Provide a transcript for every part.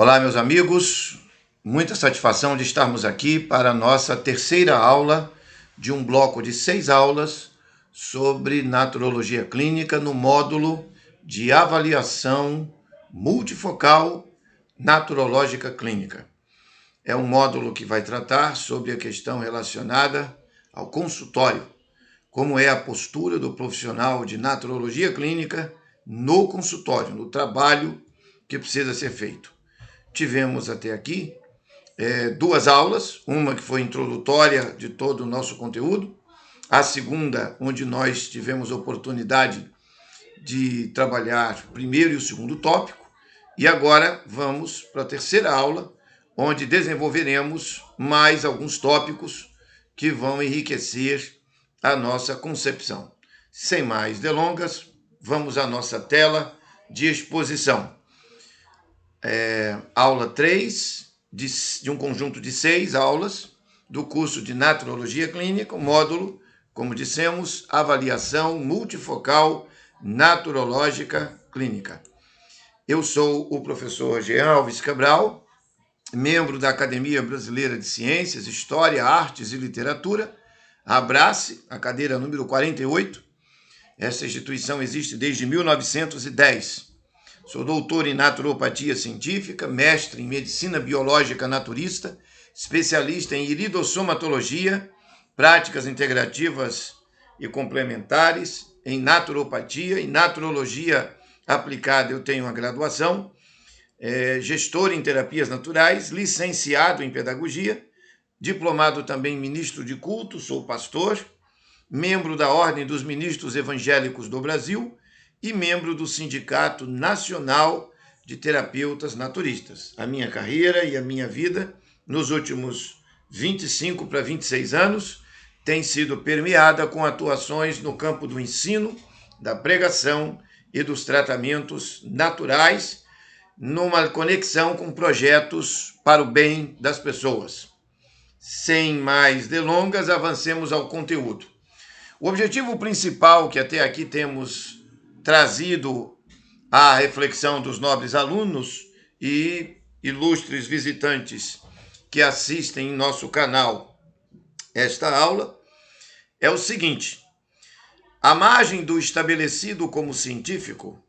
Olá, meus amigos. Muita satisfação de estarmos aqui para a nossa terceira aula de um bloco de 6 aulas sobre naturologia clínica no módulo de avaliação multifocal naturológica clínica. É um módulo que vai tratar sobre a questão relacionada ao consultório, como é a postura do profissional de naturologia clínica no consultório, no trabalho que precisa ser feito. Tivemos até aqui 2 aulas, uma que foi introdutória de todo o nosso conteúdo, a segunda, onde nós tivemos a oportunidade de trabalhar o primeiro e o segundo tópico, e agora vamos para a terceira aula, onde desenvolveremos mais alguns tópicos que vão enriquecer a nossa concepção. Sem mais delongas, vamos à nossa tela de exposição. Aula 3 de um conjunto de 6 aulas do curso de Naturologia Clínica, o módulo, como dissemos, Avaliação Multifocal Naturológica Clínica. Eu sou o professor Jean Alves Cabral, membro da Academia Brasileira de Ciências, História, Artes e Literatura, a ABRACE, a cadeira número 48. Essa instituição existe desde 1910. Sou doutor em naturopatia científica, mestre em medicina biológica naturista, especialista em iridossomatologia, práticas integrativas e complementares, em naturopatia e naturologia aplicada. Eu tenho uma graduação, gestor em terapias naturais, licenciado em pedagogia, diplomado também ministro de culto, sou pastor, membro da Ordem dos Ministros Evangélicos do Brasil e membro do Sindicato Nacional de Terapeutas Naturistas. A minha carreira e a minha vida nos últimos 25 para 26 anos tem sido permeada com atuações no campo do ensino, da pregação e dos tratamentos naturais, numa conexão com projetos para o bem das pessoas. Sem mais delongas, avancemos ao conteúdo. O objetivo principal que até aqui temos trazido à reflexão dos nobres alunos e ilustres visitantes que assistem em nosso canal esta aula é o seguinte: à margem do estabelecido como científico,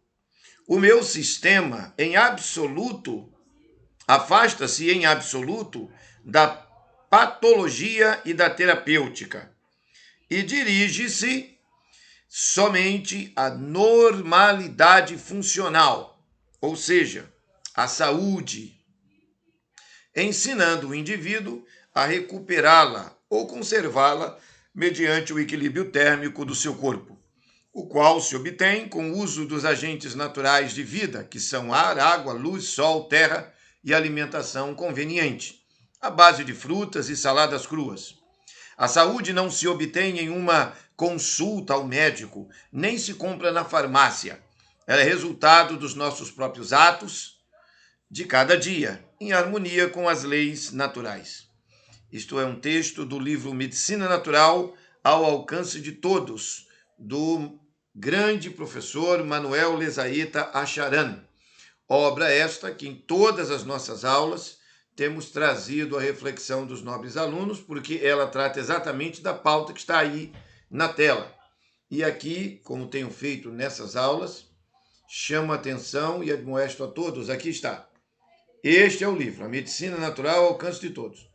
o meu sistema em absoluto afasta-se em absoluto da patologia e da terapêutica e dirige-se somente à normalidade funcional, ou seja, à saúde, ensinando o indivíduo a recuperá-la ou conservá-la mediante o equilíbrio térmico do seu corpo, o qual se obtém com o uso dos agentes naturais de vida, que são ar, água, luz, sol, terra e alimentação conveniente, à base de frutas e saladas cruas. A saúde não se obtém em uma consulta ao médico, nem se compra na farmácia. Ela é resultado dos nossos próprios atos de cada dia, em harmonia com as leis naturais. Isto é um texto do livro Medicina Natural ao Alcance de Todos, do grande professor Manuel Lezaeta Acharan. Obra esta que em todas as nossas aulas temos trazido a reflexão dos nobres alunos, porque ela trata exatamente da pauta que está aí na tela. E aqui, como tenho feito nessas aulas, chamo a atenção e admoesto a todos, aqui está. Este é o livro, A Medicina Natural ao Alcance de Todos.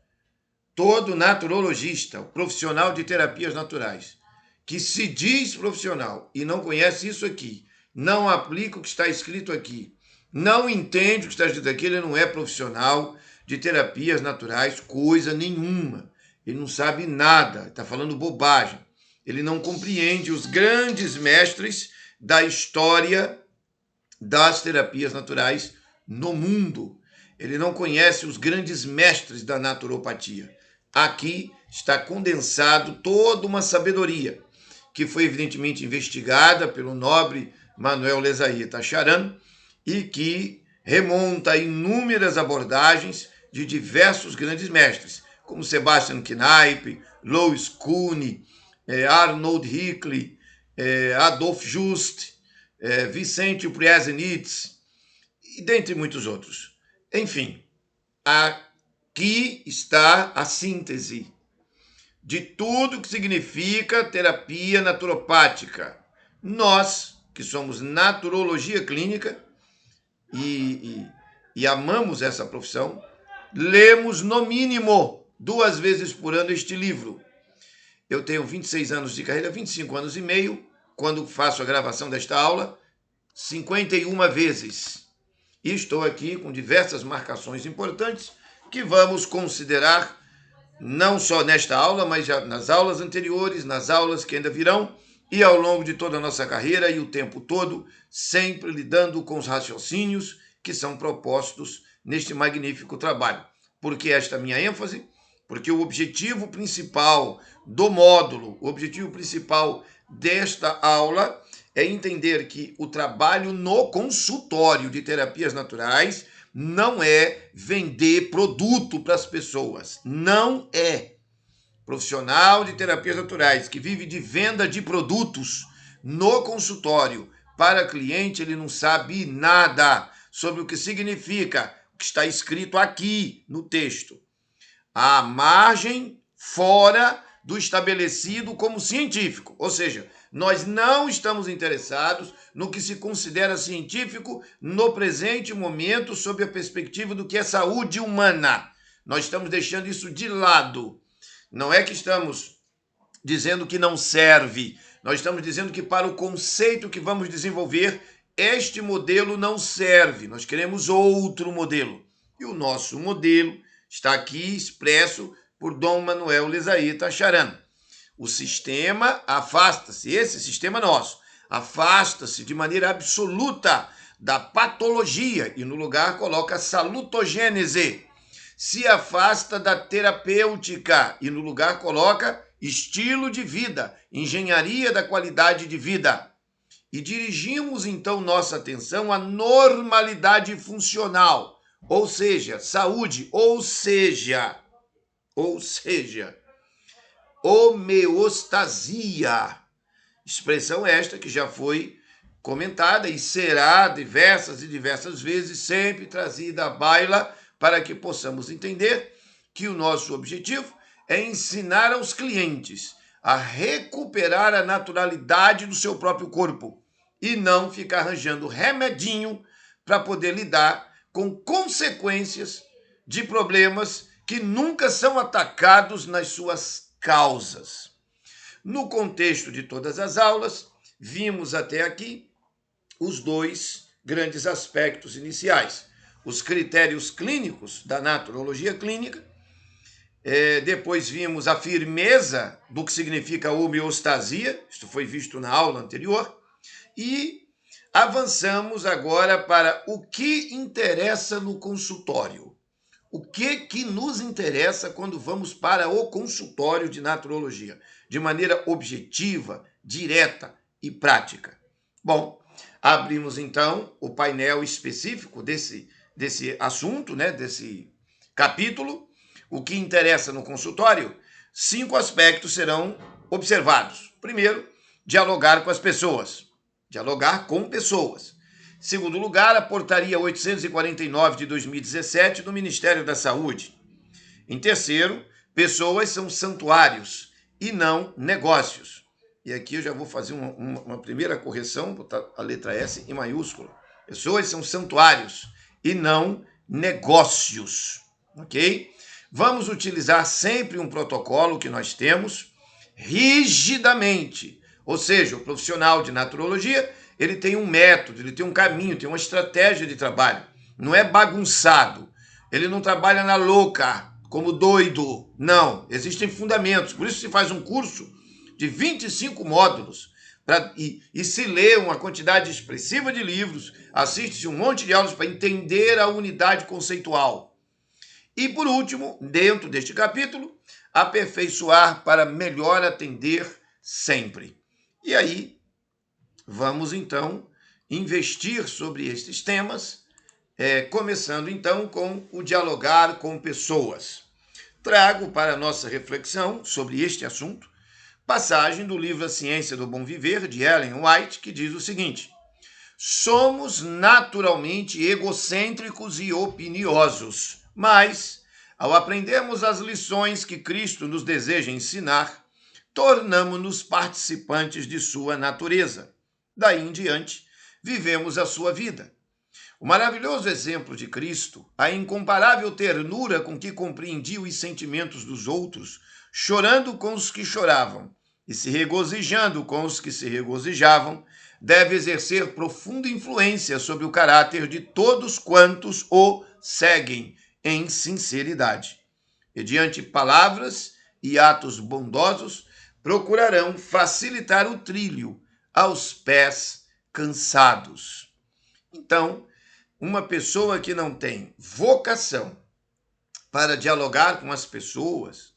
Todo naturologista, profissional de terapias naturais, que se diz profissional e não conhece isso aqui, não aplica o que está escrito aqui, não entende o que está escrito aqui, ele não é profissional de terapias naturais, coisa nenhuma. Ele não sabe nada, está falando bobagem. Ele não compreende os grandes mestres da história das terapias naturais no mundo. Ele não conhece os grandes mestres da naturopatia. Aqui está condensado toda uma sabedoria que foi evidentemente investigada pelo nobre Manuel Lezaeta Acharan e que remonta a inúmeras abordagens de diversos grandes mestres, como Sebastian Kneipp, Louis Kuhn, Arnold Hickley, Adolf Just, Vicente Priazenitz, e dentre muitos outros. Enfim, aqui está a síntese de tudo que significa terapia naturopática. Nós, que somos naturologia clínica e amamos essa profissão, lemos no mínimo 2 vezes por ano este livro. Eu tenho 26 anos de carreira, 25 anos e meio, quando faço a gravação desta aula, 51 vezes. E estou aqui com diversas marcações importantes que vamos considerar não só nesta aula, mas já nas aulas anteriores, nas aulas que ainda virão, e ao longo de toda a nossa carreira e o tempo todo, sempre lidando com os raciocínios que são propostos neste magnífico trabalho. Por que esta minha ênfase? Porque o objetivo principal do módulo, o objetivo principal desta aula é entender que o trabalho no consultório de terapias naturais não é vender produto para as pessoas. Não é. Profissional de terapias naturais que vive de venda de produtos no consultório para cliente, ele não sabe nada sobre o que significa o que está escrito aqui no texto. À margem, fora do estabelecido como científico. Ou seja, nós não estamos interessados no que se considera científico no presente momento sob a perspectiva do que é saúde humana. Nós estamos deixando isso de lado. Não é que estamos dizendo que não serve, nós estamos dizendo que para o conceito que vamos desenvolver, este modelo não serve, nós queremos outro modelo. E o nosso modelo está aqui expresso por Dom Manuel Lezaeta Charan. O sistema afasta-se, esse sistema nosso, afasta-se de maneira absoluta da patologia e no lugar coloca a salutogênese. Se afasta da terapêutica e no lugar coloca estilo de vida, engenharia da qualidade de vida. E dirigimos então nossa atenção à normalidade funcional, ou seja, saúde, ou seja, homeostasia. Expressão esta que já foi comentada e será diversas e diversas vezes sempre trazida à baila para que possamos entender que o nosso objetivo é ensinar aos clientes a recuperar a naturalidade do seu próprio corpo e não ficar arranjando remedinho para poder lidar com consequências de problemas que nunca são atacados nas suas causas. No contexto de todas as aulas, vimos até aqui os 2 grandes aspectos iniciais. Os critérios clínicos da naturologia clínica, depois vimos a firmeza do que significa homeostasia, isso foi visto na aula anterior, e avançamos agora para o que interessa no consultório. O que nos interessa quando vamos para o consultório de naturologia, de maneira objetiva, direta e prática. Bom, abrimos então o painel específico desse assunto, né, desse capítulo. O que interessa no consultório, 5 aspectos serão observados. Primeiro, dialogar com as pessoas. Dialogar com pessoas. Segundo lugar, a portaria 849 de 2017 do Ministério da Saúde. Em terceiro, pessoas são santuários e não negócios. E aqui eu já vou fazer uma primeira correção, botar a letra S em maiúsculo. Pessoas são santuários e não negócios, ok? Vamos utilizar sempre um protocolo que nós temos rigidamente, ou seja, o profissional de naturologia, ele tem um método, ele tem um caminho, tem uma estratégia de trabalho, não é bagunçado, ele não trabalha na louca, como doido, não, existem fundamentos, por isso se faz um curso de 25 módulos, e se lê uma quantidade expressiva de livros, assiste-se um monte de aulas para entender a unidade conceitual. E, por último, dentro deste capítulo, aperfeiçoar para melhor atender sempre. E aí, vamos então investir sobre estes temas, começando então com o dialogar com pessoas. Trago para a nossa reflexão sobre este assunto passagem do livro A Ciência do Bom Viver, de Ellen White, que diz o seguinte: Somos naturalmente egocêntricos e opiniosos, mas, ao aprendermos as lições que Cristo nos deseja ensinar, tornamo-nos participantes de sua natureza. Daí em diante, vivemos a sua vida. O maravilhoso exemplo de Cristo, a incomparável ternura com que compreendia os sentimentos dos outros, chorando com os que choravam e se regozijando com os que se regozijavam, deve exercer profunda influência sobre o caráter de todos quantos o seguem em sinceridade. Mediante palavras e atos bondosos, procurarão facilitar o trilho aos pés cansados. Então, uma pessoa que não tem vocação para dialogar com as pessoas,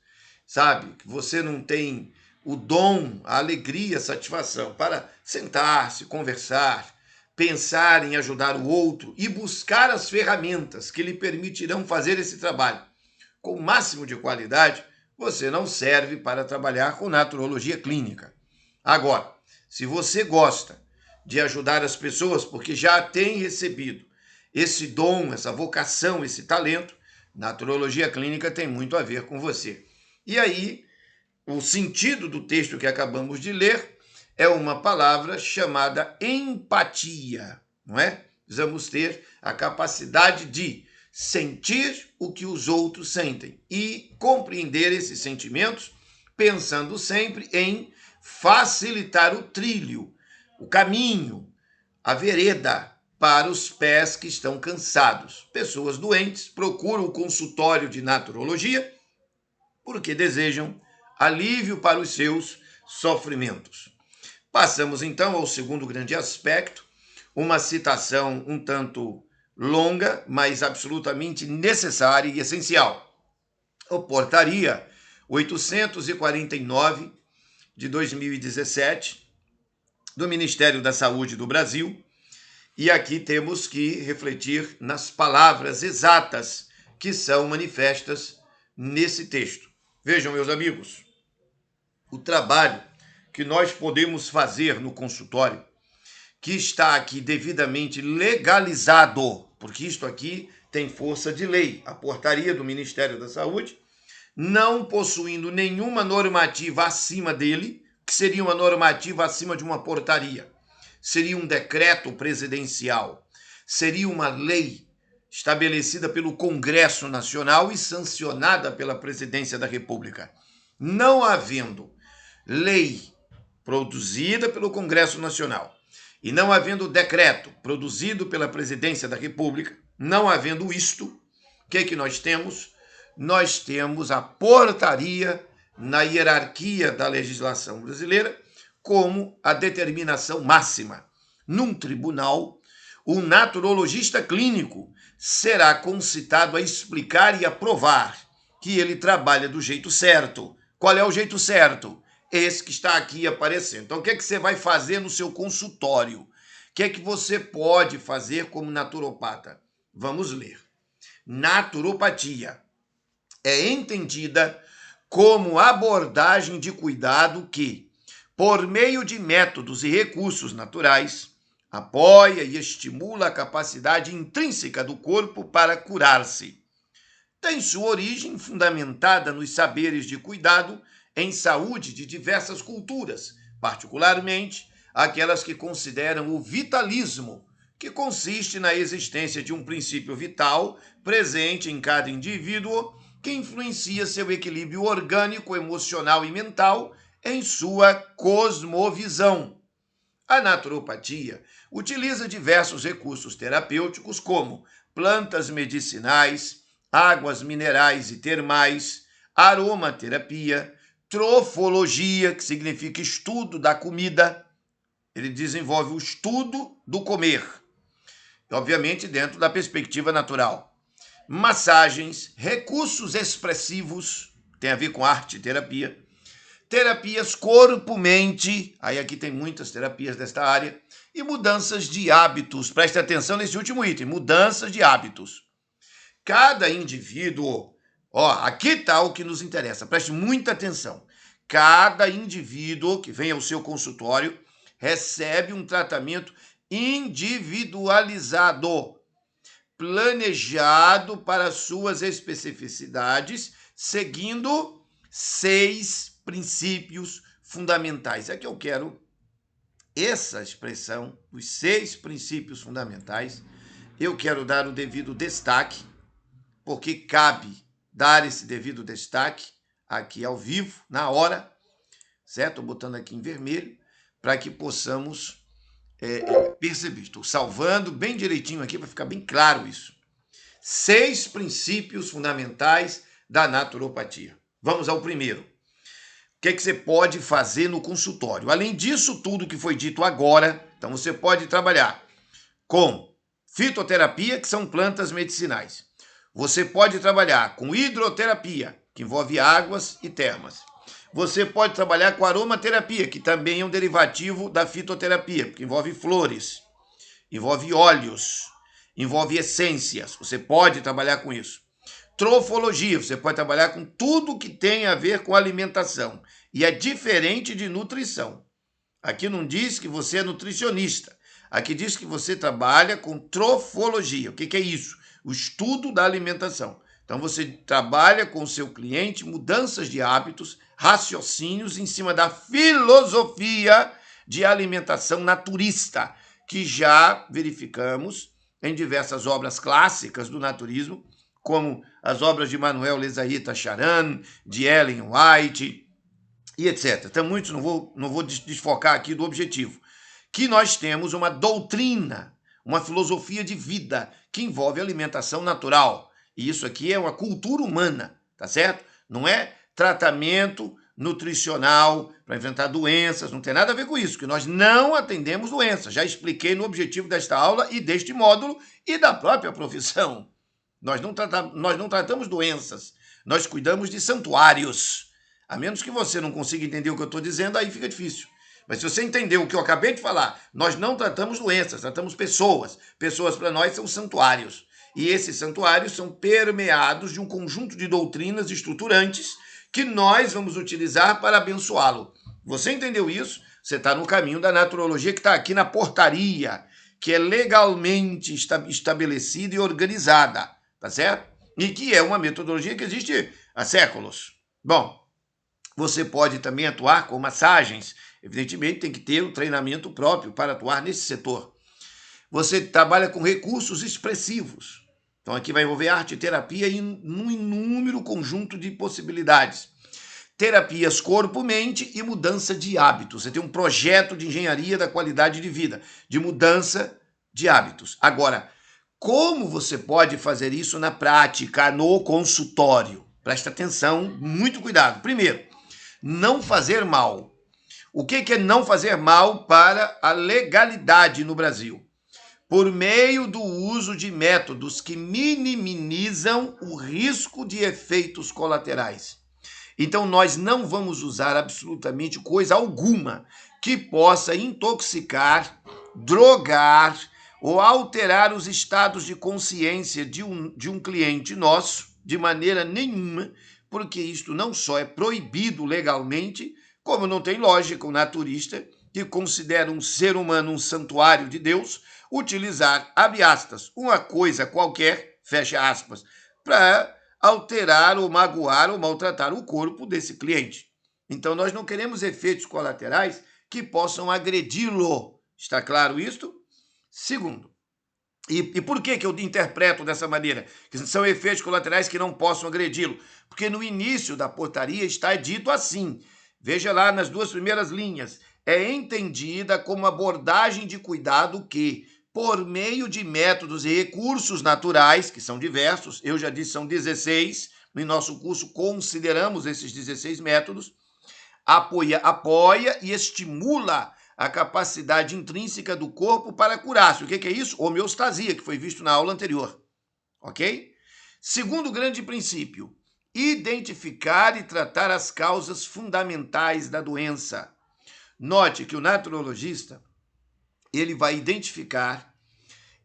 sabe? Que você não tem o dom, a alegria, a satisfação para sentar-se, conversar, pensar em ajudar o outro e buscar as ferramentas que lhe permitirão fazer esse trabalho com o máximo de qualidade, você não serve para trabalhar com naturologia clínica. Agora, se você gosta de ajudar as pessoas porque já tem recebido esse dom, essa vocação, esse talento, naturologia clínica tem muito a ver com você. E aí, o sentido do texto que acabamos de ler é uma palavra chamada empatia, não é? Precisamos ter a capacidade de sentir o que os outros sentem e compreender esses sentimentos, pensando sempre em facilitar o trilho, o caminho, a vereda para os pés que estão cansados. Pessoas doentes procuram o consultório de naturologia porque desejam alívio para os seus sofrimentos. Passamos então ao segundo grande aspecto, uma citação um tanto longa, mas absolutamente necessária e essencial. A Portaria 849 de 2017 do Ministério da Saúde do Brasil. E aqui temos que refletir nas palavras exatas que são manifestas nesse texto. Vejam, meus amigos, o trabalho que nós podemos fazer no consultório, que está aqui devidamente legalizado, porque isto aqui tem força de lei, a portaria do Ministério da Saúde, não possuindo nenhuma normativa acima dele, que seria uma normativa acima de uma portaria, seria um decreto presidencial, seria uma lei estabelecida pelo Congresso Nacional e sancionada pela Presidência da República. Não havendo lei produzida pelo Congresso Nacional e não havendo decreto produzido pela Presidência da República, não havendo isto, o que é que nós temos? Nós temos a portaria na hierarquia da legislação brasileira como a determinação máxima. Num tribunal, o naturologista clínico será concitado a explicar e a provar que ele trabalha do jeito certo. Qual é o jeito certo? Esse que está aqui aparecendo. Então, o que é que você vai fazer no seu consultório? O que é que você pode fazer como naturopata? Vamos ler. Naturopatia é entendida como abordagem de cuidado que, por meio de métodos e recursos naturais, apoia e estimula a capacidade intrínseca do corpo para curar-se. Tem sua origem fundamentada nos saberes de cuidado em saúde de diversas culturas, particularmente aquelas que consideram o vitalismo, que consiste na existência de um princípio vital presente em cada indivíduo que influencia seu equilíbrio orgânico, emocional e mental em sua cosmovisão. A naturopatia utiliza diversos recursos terapêuticos como plantas medicinais, águas minerais e termais, aromaterapia, trofologia, que significa estudo da comida. Ele desenvolve o estudo do comer, obviamente dentro da perspectiva natural. Massagens, recursos expressivos, tem a ver com arte e terapia, terapias corpo-mente, aí aqui tem muitas terapias desta área, e mudanças de hábitos. Preste atenção nesse último item, mudanças de hábitos. Cada indivíduo, aqui está o que nos interessa, preste muita atenção. Cada indivíduo que vem ao seu consultório recebe um tratamento individualizado, planejado para suas especificidades, seguindo 6 princípios fundamentais. É que eu quero essa expressão, os 6 princípios fundamentais, eu quero dar o devido destaque, porque cabe dar esse devido destaque aqui ao vivo, na hora, certo? Estou botando aqui em vermelho, para que possamos perceber. Estou salvando bem direitinho aqui para ficar bem claro isso. 6 princípios fundamentais da naturopatia. Vamos ao primeiro. O que você pode fazer no consultório? Além disso tudo que foi dito agora, então você pode trabalhar com fitoterapia, que são plantas medicinais. Você pode trabalhar com hidroterapia, que envolve águas e termas. Você pode trabalhar com aromaterapia, que também é um derivativo da fitoterapia, que envolve flores, envolve óleos, envolve essências. Você pode trabalhar com isso. Trofologia, você pode trabalhar com tudo que tem a ver com alimentação. E é diferente de nutrição. Aqui não diz que você é nutricionista. Aqui diz que você trabalha com trofologia. O que é isso? O estudo da alimentação. Então, você trabalha com o seu cliente mudanças de hábitos, raciocínios em cima da filosofia de alimentação naturista, que já verificamos em diversas obras clássicas do naturismo, como as obras de Manuel Lezaita Charan, de Ellen White e etc. Então, muitos não vou desfocar aqui do objetivo. Que nós temos uma doutrina, uma filosofia de vida que envolve alimentação natural. E isso aqui é uma cultura humana, tá certo? Não é tratamento nutricional para enfrentar doenças, não tem nada a ver com isso, que nós não atendemos doenças. Já expliquei no objetivo desta aula e deste módulo e da própria profissão. Nós não tratamos doenças, nós cuidamos de santuários. A menos que você não consiga entender o que eu estou dizendo, aí fica difícil. Mas se você entendeu o que eu acabei de falar, nós não tratamos doenças, tratamos pessoas. Pessoas para nós são santuários. E esses santuários são permeados de um conjunto de doutrinas estruturantes que nós vamos utilizar para abençoá-lo. Você entendeu isso? Você está no caminho da naturologia que está aqui na portaria, que é legalmente estabelecida e organizada, tá certo? E que é uma metodologia que existe há séculos. Bom, você pode também atuar com massagens. Evidentemente, tem que ter um treinamento próprio para atuar nesse setor. Você trabalha com recursos expressivos. Então, aqui vai envolver arte e terapia em um inúmero conjunto de possibilidades. Terapias corpo-mente e mudança de hábitos. Você tem um projeto de engenharia da qualidade de vida, de mudança de hábitos. Agora, como você pode fazer isso na prática, no consultório? Presta atenção, muito cuidado. Primeiro, não fazer mal. O que é não fazer mal para a legalidade no Brasil? Por meio do uso de métodos que minimizam o risco de efeitos colaterais. Então, nós não vamos usar absolutamente coisa alguma que possa intoxicar, drogar ou alterar os estados de consciência de um cliente nosso, de maneira nenhuma, porque isto não só é proibido legalmente, como não tem lógica o naturista, que considera um ser humano um santuário de Deus, utilizar, abre aspas, uma coisa qualquer, fecha aspas, para alterar ou magoar ou maltratar o corpo desse cliente. Então, nós não queremos efeitos colaterais que possam agredi-lo. Está claro isto? Segundo, e por que eu interpreto dessa maneira? Que são efeitos colaterais que não possam agredi-lo. Porque no início da portaria está dito assim, veja lá nas 2 primeiras linhas, é entendida como abordagem de cuidado que, por meio de métodos e recursos naturais, que são diversos, eu já disse são 16, no nosso curso consideramos esses 16 métodos, apoia e estimula a capacidade intrínseca do corpo para curar-se. O que é isso? Homeostasia, que foi visto na aula anterior. Ok? Segundo grande princípio, identificar e tratar as causas fundamentais da doença. Note que o naturologista, ele vai identificar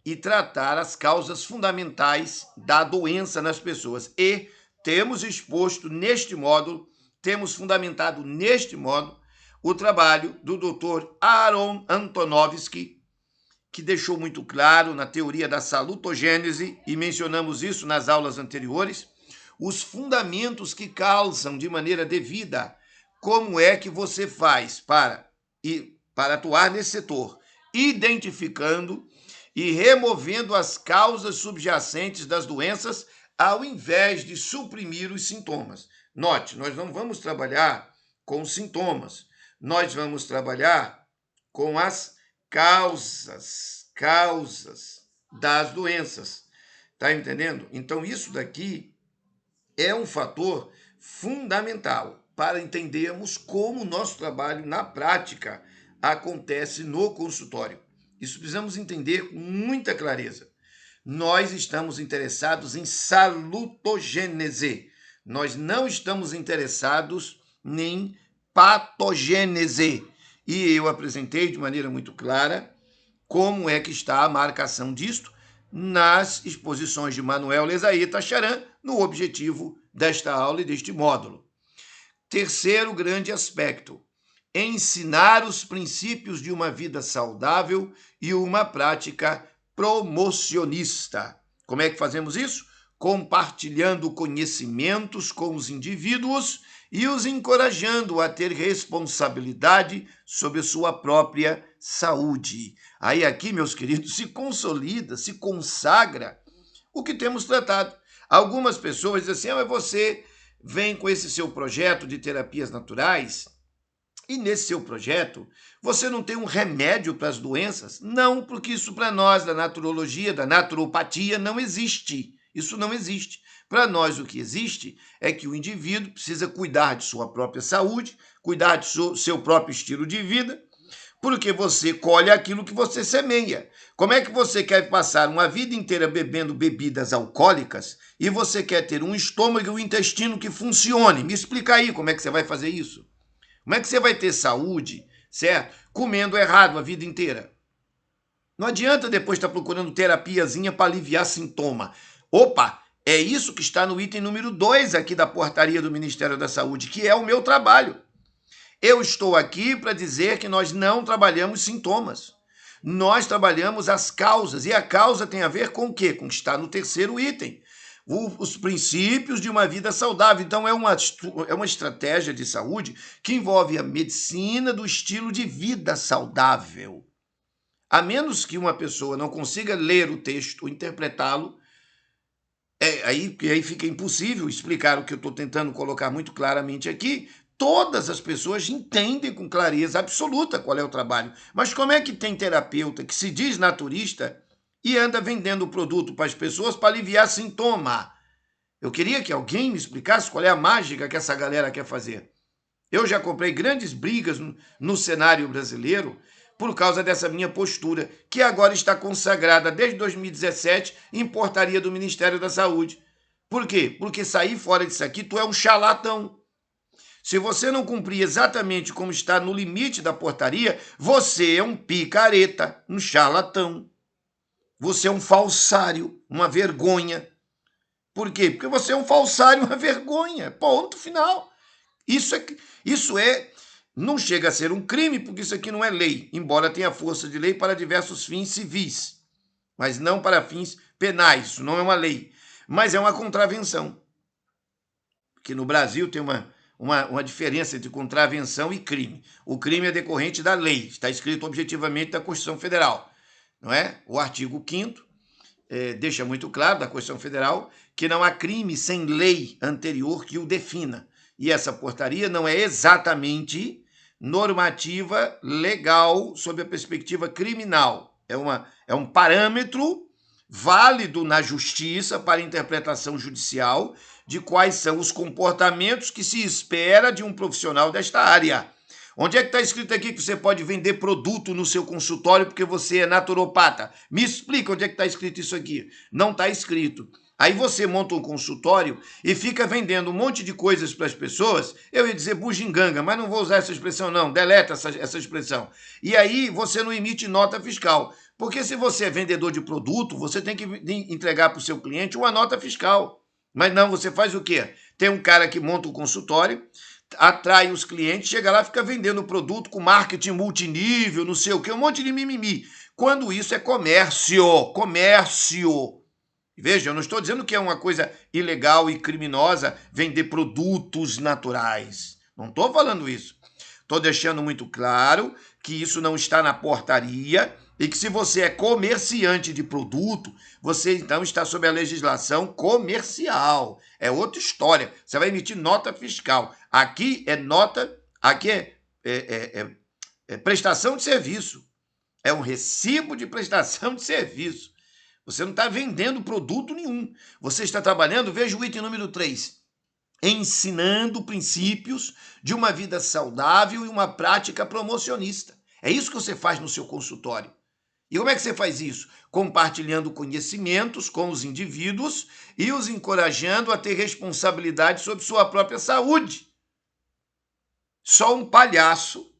e tratar as causas fundamentais da doença nas pessoas. E temos exposto neste módulo, temos fundamentado neste módulo, o trabalho do Dr. Aaron Antonovsky, que deixou muito claro na teoria da salutogênese, e mencionamos isso nas aulas anteriores, os fundamentos que calçam de maneira devida como é que você faz para atuar nesse setor, identificando e removendo as causas subjacentes das doenças, ao invés de suprimir os sintomas. Note, nós não vamos trabalhar com sintomas, nós vamos trabalhar com as causas das doenças. Tá entendendo? Então, isso daqui é um fator fundamental para entendermos como o nosso trabalho na prática acontece no consultório. Isso precisamos entender com muita clareza. Nós estamos interessados em salutogênese. Nós não estamos interessados em patogênese. E eu apresentei de maneira muito clara como é que está a marcação disto nas exposições de Manuel Lezaeta Charan, no objetivo desta aula e deste módulo. Terceiro grande aspecto: ensinar os princípios de uma vida saudável e uma prática promocionista. Como é que fazemos isso? Compartilhando conhecimentos com os indivíduos e os encorajando a ter responsabilidade sobre sua própria saúde. Aí aqui, meus queridos, se consolida, se consagra o que temos tratado. Algumas pessoas dizem assim, mas você vem com esse seu projeto de terapias naturais e nesse seu projeto você não tem um remédio para as doenças? Não, porque isso para nós da naturologia, da naturopatia, não existe. Isso não existe. Para nós, o que existe é que o indivíduo precisa cuidar de sua própria saúde, cuidar do seu próprio estilo de vida, porque você colhe aquilo que você semeia. Como é que você quer passar uma vida inteira bebendo bebidas alcoólicas e você quer ter um estômago e um intestino que funcione? Me explica aí como é que você vai fazer isso. Como é que você vai ter saúde, certo? Comendo errado a vida inteira. Não adianta depois estar procurando terapiazinha para aliviar sintoma. Opa, é isso que está no item número 2 aqui da portaria do Ministério da Saúde, que é o meu trabalho. Eu estou aqui para dizer que nós não trabalhamos sintomas. Nós trabalhamos as causas. E a causa tem a ver com o quê? Com o que está no terceiro item. Os princípios de uma vida saudável. Então, é uma estratégia de saúde que envolve a medicina do estilo de vida saudável. A menos que uma pessoa não consiga ler o texto, interpretá-lo, aí fica impossível explicar o que eu estou tentando colocar muito claramente aqui. Todas as pessoas entendem com clareza absoluta qual é o trabalho. Mas como é que tem terapeuta que se diz naturista e anda vendendo o produto para as pessoas para aliviar sintoma? Eu queria que alguém me explicasse qual é a mágica que essa galera quer fazer. Eu já comprei grandes brigas no cenário brasileiro por causa dessa minha postura, que agora está consagrada desde 2017 em portaria do Ministério da Saúde. Por quê? Porque sair fora disso aqui, tu é um charlatão. Se você não cumprir exatamente como está no limite da portaria, você é um picareta, um charlatão. Você é um falsário, uma vergonha. Por quê? Porque você é um falsário, uma vergonha. Ponto final. Isso não chega a ser um crime, porque isso aqui não é lei, embora tenha força de lei para diversos fins civis, mas não para fins penais. Isso não é uma lei, mas é uma contravenção. Porque no Brasil tem uma diferença entre contravenção e crime. O crime é decorrente da lei, está escrito objetivamente da Constituição Federal, não é? O artigo 5º deixa muito claro da Constituição Federal que não há crime sem lei anterior que o defina. E essa portaria não é exatamente normativa legal sob a perspectiva criminal. É um parâmetro válido na justiça para interpretação judicial de quais são os comportamentos que se espera de um profissional desta área. Onde é que está escrito aqui que você pode vender produto no seu consultório porque você é naturopata? Me explica onde é que está escrito isso aqui. Não está escrito. Aí você monta um consultório e fica vendendo um monte de coisas para as pessoas. Eu ia dizer bugiganga, mas não vou usar essa expressão não, deleta essa expressão. E aí você não emite nota fiscal. Porque se você é vendedor de produto, você tem que entregar para o seu cliente uma nota fiscal. Mas não, você faz o quê? Tem um cara que monta um consultório, atrai os clientes, chega lá e fica vendendo o produto com marketing multinível, não sei o quê, um monte de mimimi. quando isso é comércio. Comércio. Veja, eu não estou dizendo que é uma coisa ilegal e criminosa vender produtos naturais. Não estou falando isso. Estou deixando muito claro que isso não está na portaria e que se você é comerciante de produto, você então está sob a legislação comercial. É outra história. Você vai emitir nota fiscal. Aqui é nota, aqui é prestação de serviço. É um recibo de prestação de serviço. Você não está vendendo produto nenhum. Você está trabalhando, veja o item número 3, ensinando princípios de uma vida saudável e uma prática promocionista. É isso que você faz no seu consultório. E como é que você faz isso? Compartilhando conhecimentos com os indivíduos e os encorajando a ter responsabilidade sobre sua própria saúde. Só um palhaço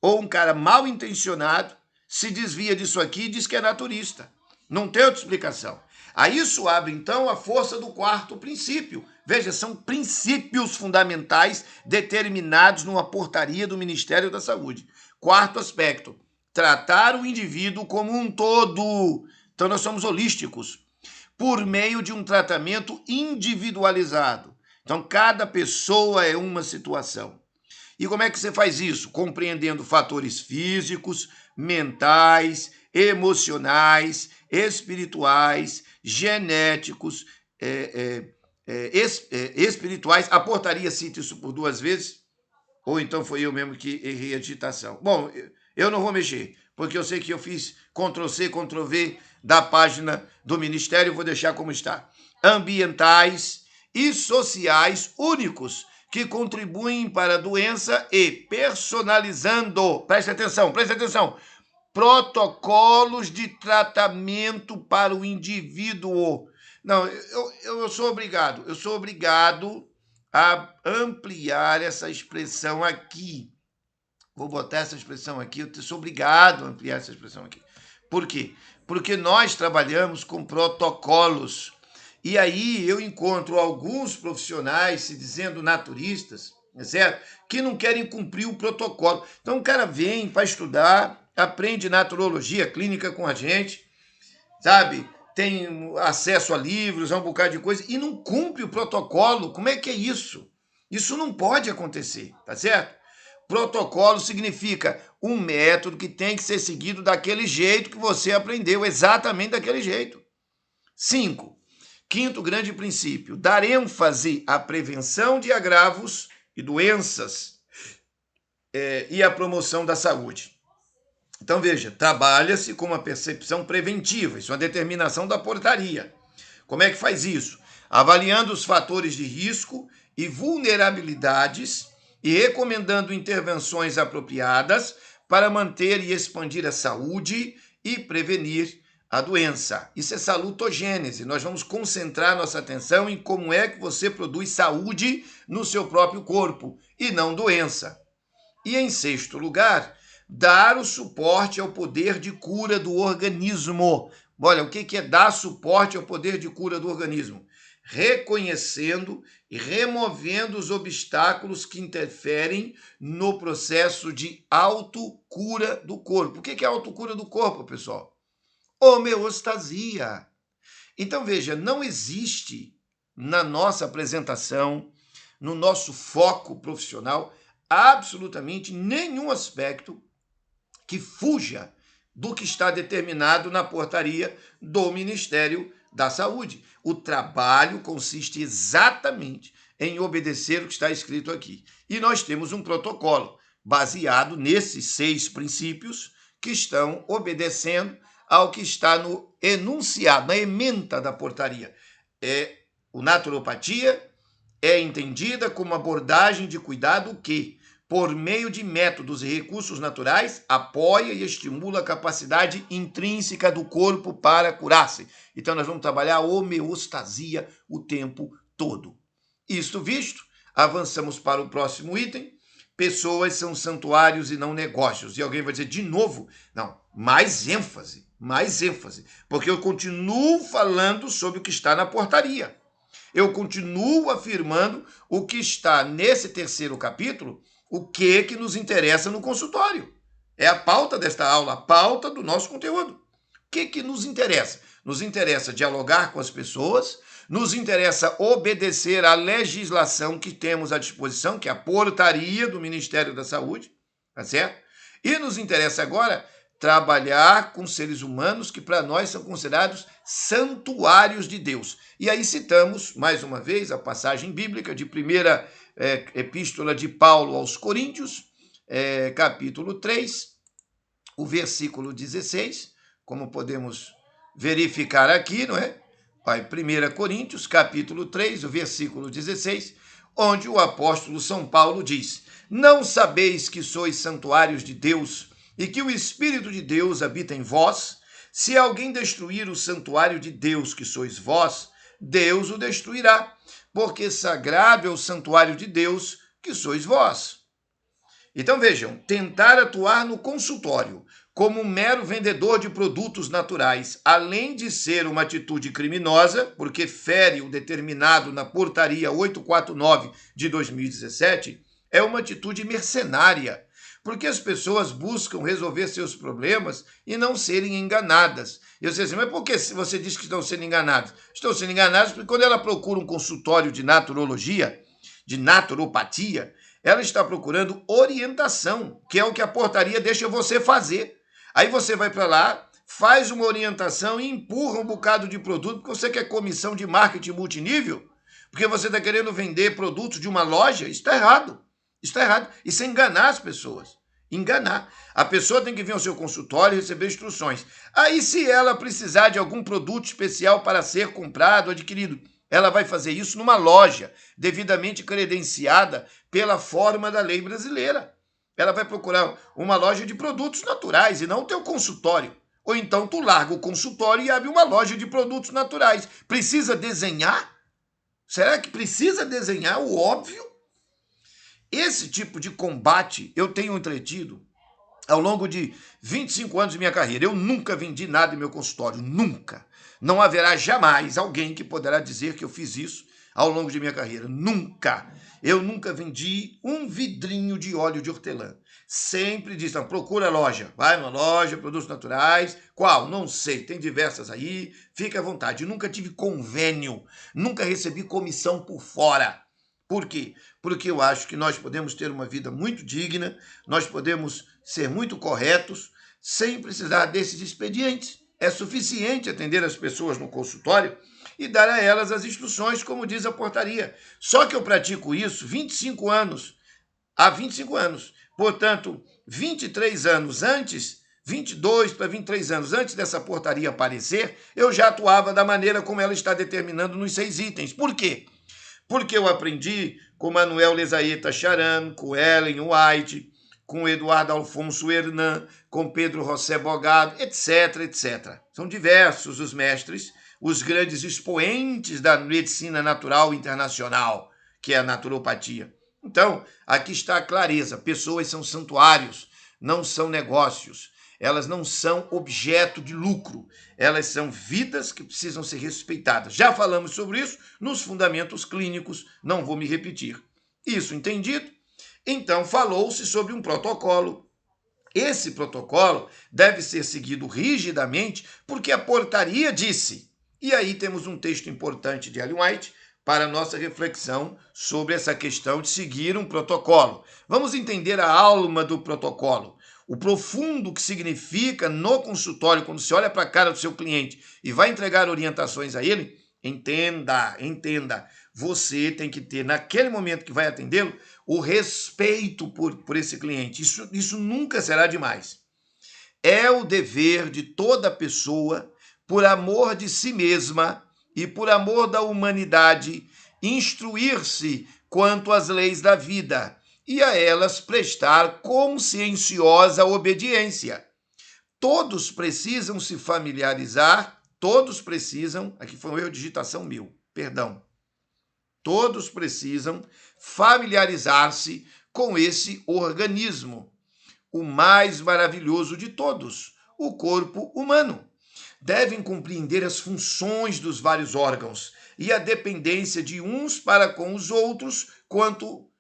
ou um cara mal intencionado se desvia disso aqui e diz que é naturista. Não tem outra explicação. Aí isso abre, então, a força do 4º princípio. Veja, são princípios fundamentais determinados numa portaria do Ministério da Saúde. 4º aspecto, tratar o indivíduo como um todo. Então, nós somos holísticos, por meio de um tratamento individualizado. Então, cada pessoa é uma situação. E como é que você faz isso? Compreendendo fatores físicos, mentais, emocionais, espirituais, genéticos, espirituais. A portaria cita isso por 2 vezes, ou então foi eu mesmo que errei a digitação. Bom, eu não vou mexer, porque eu sei que eu fiz Ctrl+C, Ctrl+V da página do Ministério, vou deixar como está. Ambientais e sociais únicos, que contribuem para a doença e personalizando, preste atenção, protocolos de tratamento para o indivíduo. Não, eu sou obrigado a ampliar essa expressão aqui. Vou botar essa expressão aqui, eu sou obrigado a ampliar essa expressão aqui. Por quê? Porque nós trabalhamos com protocolos. E aí eu encontro alguns profissionais se dizendo naturistas, certo? Que não querem cumprir o protocolo. Então o cara vem para estudar, aprende naturologia clínica com a gente, sabe? Tem acesso a livros, a um bocado de coisa, e não cumpre o protocolo. Como é que é isso? Isso não pode acontecer, tá certo? Protocolo significa um método que tem que ser seguido daquele jeito que você aprendeu, exatamente daquele jeito. 5. 5º grande princípio, dar ênfase à prevenção de agravos e doenças e à promoção da saúde. Então, veja, trabalha-se com uma percepção preventiva, isso é uma determinação da portaria. Como é que faz isso? Avaliando os fatores de risco e vulnerabilidades e recomendando intervenções apropriadas para manter e expandir a saúde e prevenir a doença. Isso é salutogênese. Nós vamos concentrar nossa atenção em como é que você produz saúde no seu próprio corpo e não doença. E em 6º lugar, dar o suporte ao poder de cura do organismo. Olha, o que é dar suporte ao poder de cura do organismo? Reconhecendo e removendo os obstáculos que interferem no processo de autocura do corpo. O que é autocura do corpo, pessoal? Homeostasia. Então, veja, não existe na nossa apresentação, no nosso foco profissional, absolutamente nenhum aspecto que fuja do que está determinado na portaria do Ministério da Saúde. O trabalho consiste exatamente em obedecer o que está escrito aqui. E nós temos um protocolo baseado nesses 6 princípios que estão obedecendo ao que está no enunciado, na ementa da portaria. O naturopatia é entendida como abordagem de cuidado que, por meio de métodos e recursos naturais, apoia e estimula a capacidade intrínseca do corpo para curar-se. Então, nós vamos trabalhar a homeostasia o tempo todo. Isto visto, avançamos para o próximo item. Pessoas são santuários e não negócios. E alguém vai dizer de novo? Não, mais ênfase, porque eu continuo falando sobre o que está na portaria. Eu continuo afirmando o que está nesse 3º capítulo, o que nos interessa no consultório. É a pauta desta aula, a pauta do nosso conteúdo. O que nos interessa? Nos interessa dialogar com as pessoas, nos interessa obedecer à legislação que temos à disposição, que é a portaria do Ministério da Saúde, tá certo? E nos interessa agora trabalhar com seres humanos que para nós são considerados santuários de Deus. E aí citamos, mais uma vez, a passagem bíblica de primeira epístola de Paulo aos Coríntios, capítulo 3, o versículo 16, como podemos verificar aqui, não é? 1 Coríntios, capítulo 3, o versículo 16, onde o apóstolo São Paulo diz: não sabeis que sois santuários de Deus e que o Espírito de Deus habita em vós? Se alguém destruir o santuário de Deus, que sois vós, Deus o destruirá, porque sagrado é o santuário de Deus, que sois vós. Então vejam, tentar atuar no consultório como um mero vendedor de produtos naturais, além de ser uma atitude criminosa, porque fere o determinado na portaria 849 de 2017, é uma atitude mercenária, porque as pessoas buscam resolver seus problemas e não serem enganadas. E você diz assim, mas por que você diz que estão sendo enganadas? Estão sendo enganadas porque quando ela procura um consultório de naturologia, de naturopatia, ela está procurando orientação, que é o que a portaria deixa você fazer. Aí você vai para lá, faz uma orientação e empurra um bocado de produto, porque você quer comissão de marketing multinível, porque você está querendo vender produtos de uma loja. Isso está errado. Isso está errado. Isso é enganar as pessoas. Enganar. A pessoa tem que vir ao seu consultório e receber instruções. Aí, se ela precisar de algum produto especial para ser comprado, adquirido, ela vai fazer isso numa loja devidamente credenciada pela forma da lei brasileira. Ela vai procurar uma loja de produtos naturais e não o teu consultório. Ou então tu larga o consultório e abre uma loja de produtos naturais. Precisa desenhar? Será que precisa desenhar o óbvio? Esse tipo de combate eu tenho entretido ao longo de 25 anos de minha carreira. Eu nunca vendi nada em meu consultório, nunca. Não haverá jamais alguém que poderá dizer que eu fiz isso ao longo de minha carreira. Nunca. Eu nunca vendi um vidrinho de óleo de hortelã. Sempre disse, não, procura a loja. Vai numa loja, produtos naturais. Qual? Não sei, tem diversas aí. Fica à vontade. Eu nunca tive convênio. Nunca recebi comissão por fora. Por quê? Porque eu acho que nós podemos ter uma vida muito digna, nós podemos ser muito corretos, sem precisar desses expedientes. É suficiente atender as pessoas no consultório e dar a elas as instruções, como diz a portaria. Só que eu pratico isso 25 anos, há 25 anos. Portanto, 23 anos antes, 22 para 23 anos antes dessa portaria aparecer, eu já atuava da maneira como ela está determinando nos 6 itens. Por quê? Porque eu aprendi com Manuel Lezaeta Charan, com Ellen White, com Eduardo Alfonso Hernan, com Pedro José Bogado, etc, etc. São diversos os mestres, os grandes expoentes da medicina natural internacional, que é a naturopatia. Então, aqui está a clareza. Pessoas são santuários, não são negócios. Elas não são objeto de lucro. Elas são vidas que precisam ser respeitadas. Já falamos sobre isso nos fundamentos clínicos, não vou me repetir. Isso entendido? Então, falou-se sobre um protocolo. Esse protocolo deve ser seguido rigidamente porque a portaria disse. E aí temos um texto importante de Ellen White para a nossa reflexão sobre essa questão de seguir um protocolo. Vamos entender a alma do protocolo, o profundo que significa no consultório, quando você olha para a cara do seu cliente e vai entregar orientações a ele. Entenda, você tem que ter, naquele momento que vai atendê-lo, o respeito por esse cliente. Isso nunca será demais. É o dever de toda pessoa, por amor de si mesma e por amor da humanidade, instruir-se quanto às leis da vida e a elas prestar conscienciosa obediência. Todos precisam se familiarizar, aqui foi um erro de digitação meu, perdão. Todos precisam familiarizar-se com esse organismo, o mais maravilhoso de todos, o corpo humano. Devem compreender as funções dos vários órgãos e a dependência de uns para com os outros quanto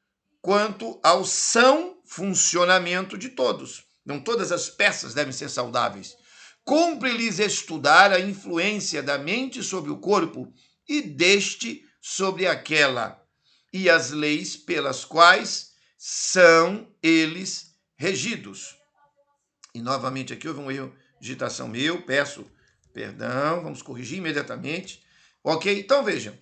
ao são funcionamento de todos. Não todas as peças devem ser saudáveis. Cumpre-lhes estudar a influência da mente sobre o corpo e deste sobre aquela, e as leis pelas quais são eles regidos. E novamente aqui houve um erro de digitação meu, peço perdão, vamos corrigir imediatamente. Ok? Então vejam,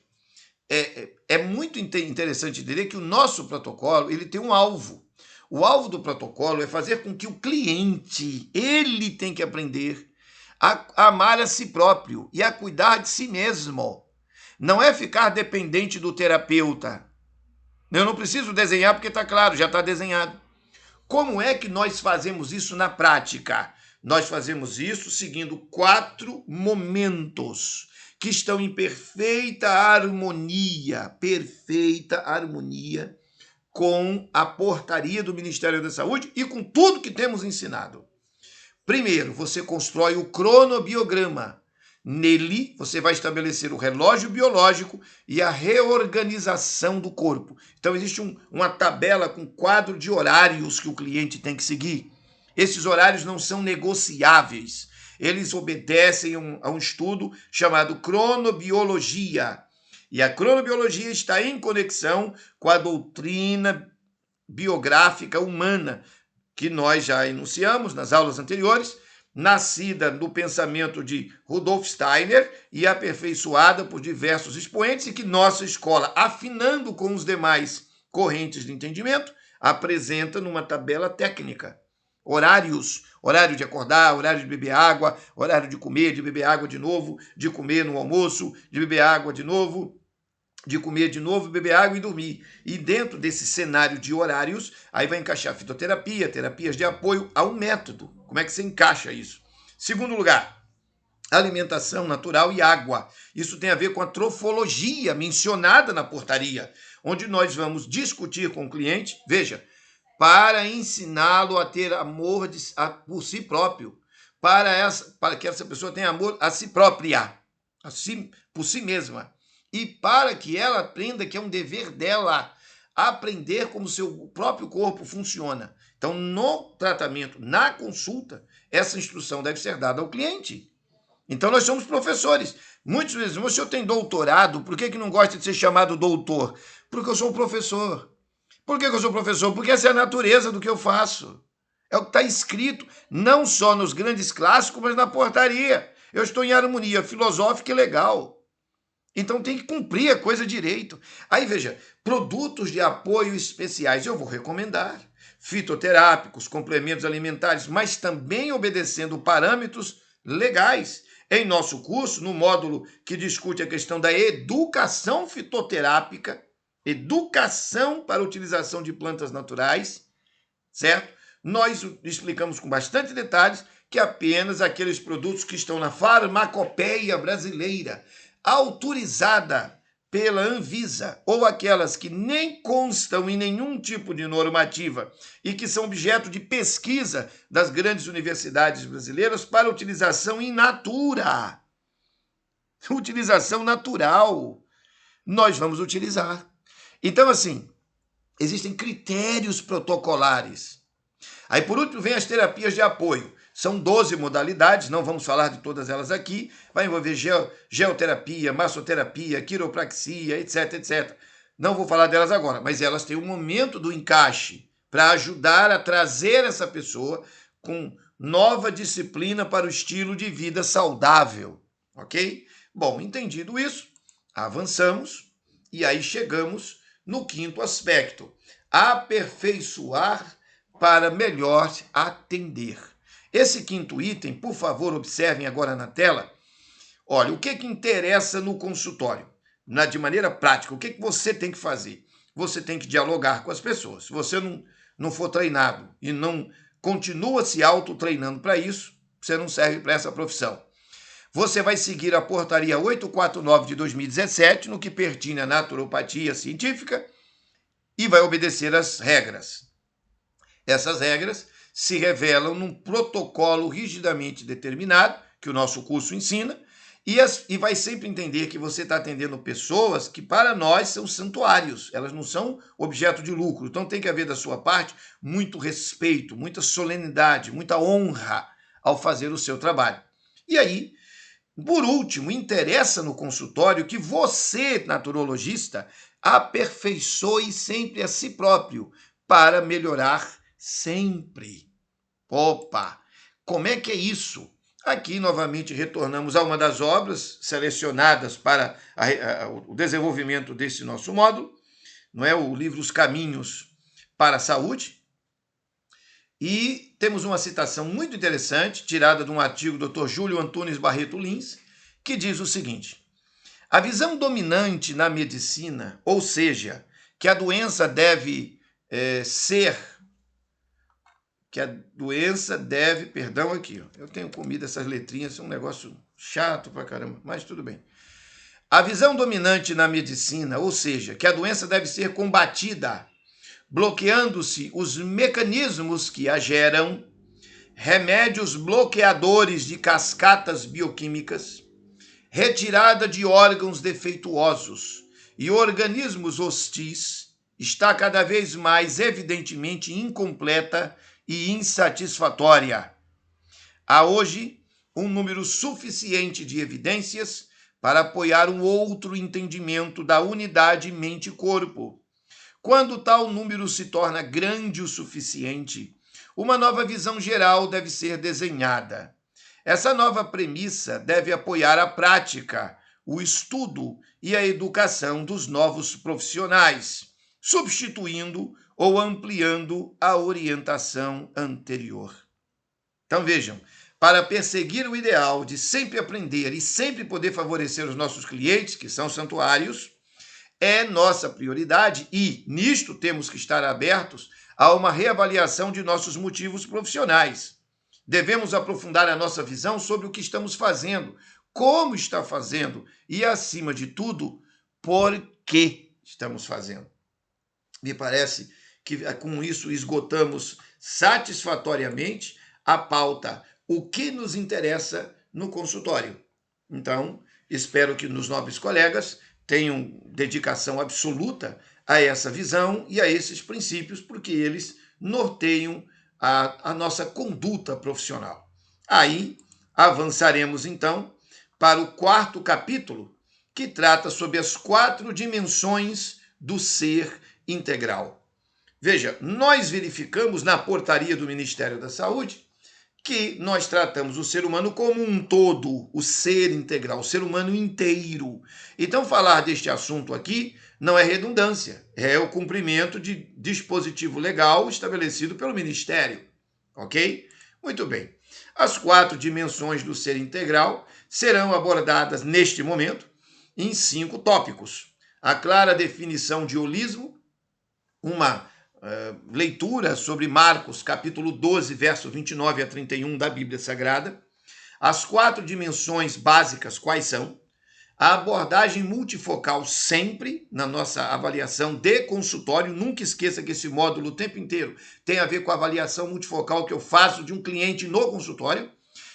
é muito interessante entender que o nosso protocolo ele tem um alvo. O alvo do protocolo é fazer com que o cliente, ele tem que aprender a amar a si próprio e a cuidar de si mesmo. Não é ficar dependente do terapeuta. Eu não preciso desenhar porque está claro, já está desenhado. Como é que nós fazemos isso na prática? Nós fazemos isso seguindo 4 momentos que estão em perfeita harmonia com a portaria do Ministério da Saúde e com tudo que temos ensinado. Primeiro, você constrói o cronobiograma. Nele, você vai estabelecer o relógio biológico e a reorganização do corpo. Então, existe uma tabela com quadro de horários que o cliente tem que seguir. Esses horários não são negociáveis. Eles obedecem a um estudo chamado cronobiologia. E a cronobiologia está em conexão com a doutrina biográfica humana, que nós já enunciamos nas aulas anteriores, nascida do pensamento de Rudolf Steiner e aperfeiçoada por diversos expoentes, e que nossa escola, afinando com os demais correntes de entendimento, apresenta numa tabela técnica. Horários, horário de acordar, horário de beber água, horário de comer, de beber água de novo, de comer no almoço, de beber água de novo, de comer de novo, beber água e dormir. E dentro desse cenário de horários, aí vai encaixar fitoterapia, terapias de apoio a um método. Como é que você encaixa isso? Segundo lugar, alimentação natural e água. Isso tem a ver com a trofologia mencionada na portaria, onde nós vamos discutir com o cliente, veja, para ensiná-lo a ter amor por si próprio, para que essa pessoa tenha amor a si própria, por si mesma. E para que ela aprenda que é um dever dela aprender como seu próprio corpo funciona. Então, no tratamento, na consulta, essa instrução deve ser dada ao cliente. Então, nós somos professores. Muitas vezes, o senhor tem doutorado, por que não gosta de ser chamado doutor? Porque eu sou um professor. Por que eu sou professor? Porque essa é a natureza do que eu faço. É o que está escrito, não só nos grandes clássicos, mas na portaria. Eu estou em harmonia filosófica e legal. Então tem que cumprir a coisa direito. Aí veja, produtos de apoio especiais eu vou recomendar. Fitoterápicos, complementos alimentares, mas também obedecendo parâmetros legais. Em nosso curso, no módulo que discute a questão da educação fitoterápica, educação para a utilização de plantas naturais, certo? Nós explicamos com bastante detalhes que apenas aqueles produtos que estão na farmacopeia brasileira, autorizada pela Anvisa, ou aquelas que nem constam em nenhum tipo de normativa e que são objeto de pesquisa das grandes universidades brasileiras para utilização in natura. Utilização natural. Nós vamos utilizar. Então, assim, existem critérios protocolares. Aí, por último, vem as terapias de apoio. São 12 modalidades, não vamos falar de todas elas aqui. Vai envolver geoterapia, massoterapia, quiropraxia, etc, etc. Não vou falar delas agora, mas elas têm um momento do encaixe para ajudar a trazer essa pessoa com nova disciplina para o estilo de vida saudável, ok? Bom, entendido isso, avançamos e aí chegamos no 5º aspecto, aperfeiçoar para melhor atender. Esse 5º item, por favor, observem agora na tela. Olha, o que interessa no consultório? De maneira prática, o que você tem que fazer? Você tem que dialogar com as pessoas. Se você não for treinado e não continua se autotreinando para isso, você não serve para essa profissão. Você vai seguir a portaria 849 de 2017, no que pertine à naturopatia científica, e vai obedecer às regras. Essas regras se revelam num protocolo rigidamente determinado, que o nosso curso ensina, E vai sempre entender que você está atendendo pessoas que, para nós, são santuários. Elas não são objeto de lucro. Então, tem que haver da sua parte muito respeito, muita solenidade, muita honra ao fazer o seu trabalho. E aí, por último, interessa no consultório que você, naturologista, aperfeiçoe sempre a si próprio para melhorar sempre. Opa! Como é que é isso? Aqui, novamente, retornamos a uma das obras selecionadas para o desenvolvimento desse nosso módulo, não é? O livro Os Caminhos para a Saúde. E temos uma citação muito interessante, tirada de um artigo do Dr. Júlio Antunes Barreto Lins, que diz o seguinte: a visão dominante na medicina, ou seja, que a doença deve perdão aqui, ó, eu tenho comido essas letrinhas, é um negócio chato pra caramba, mas tudo bem. A visão dominante na medicina, ou seja, que a doença deve ser combatida, bloqueando-se os mecanismos que a geram, remédios bloqueadores de cascatas bioquímicas, retirada de órgãos defeituosos e organismos hostis, está cada vez mais evidentemente incompleta e insatisfatória. Há hoje um número suficiente de evidências para apoiar um outro entendimento da unidade mente-corpo. Quando tal número se torna grande o suficiente, uma nova visão geral deve ser desenhada. Essa nova premissa deve apoiar a prática, o estudo e a educação dos novos profissionais, substituindo ou ampliando a orientação anterior. Então vejam, para perseguir o ideal de sempre aprender e sempre poder favorecer os nossos clientes, que são santuários, é nossa prioridade e, nisto, temos que estar abertos a uma reavaliação de nossos motivos profissionais. Devemos aprofundar a nossa visão sobre o que estamos fazendo, como está fazendo e, acima de tudo, por que estamos fazendo. Me parece que com isso esgotamos satisfatoriamente a pauta, o que nos interessa no consultório. Então, espero que os nobres colegas tenham dedicação absoluta a essa visão e a esses princípios, porque eles norteiam a nossa conduta profissional. Aí, avançaremos, então, para o 4º capítulo, que trata sobre as 4 dimensões do ser integral. Veja, nós verificamos na portaria do Ministério da Saúde que nós tratamos o ser humano como um todo, o ser integral, o ser humano inteiro. Então, falar deste assunto aqui não é redundância, é o cumprimento de dispositivo legal estabelecido pelo Ministério, ok? Muito bem. As 4 dimensões do ser integral serão abordadas neste momento em 5 tópicos. A clara definição de holismo, uma leitura sobre Marcos, capítulo 12, verso 29 a 31 da Bíblia Sagrada. As 4 dimensões básicas, quais são? A abordagem multifocal sempre na nossa avaliação de consultório. Nunca esqueça que esse módulo o tempo inteiro tem a ver com a avaliação multifocal que eu faço de um cliente no consultório.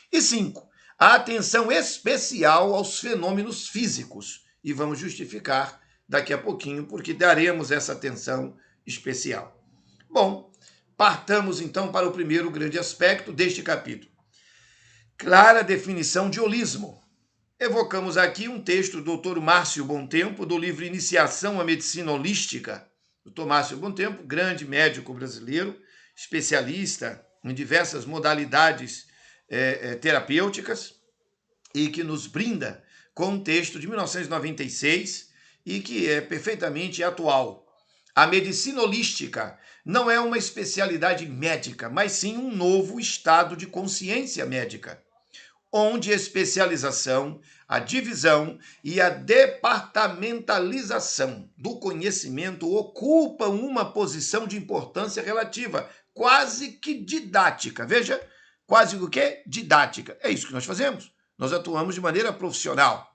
E 5, a atenção especial aos fenômenos físicos. E vamos justificar daqui a pouquinho porque daremos essa atenção especial. Bom, partamos então para o primeiro grande aspecto deste capítulo. Clara definição de holismo. Evocamos aqui um texto do Dr. Márcio Bontempo, do livro Iniciação à Medicina Holística. Dr. Márcio Bontempo, grande médico brasileiro, especialista em diversas modalidades terapêuticas e que nos brinda com um texto de 1996 e que é perfeitamente atual. A medicina holística não é uma especialidade médica, mas sim um novo estado de consciência médica, onde a especialização, a divisão e a departamentalização do conhecimento ocupam uma posição de importância relativa, quase que didática. Veja, quase o quê? Didática. É isso que nós fazemos. Nós atuamos de maneira profissional.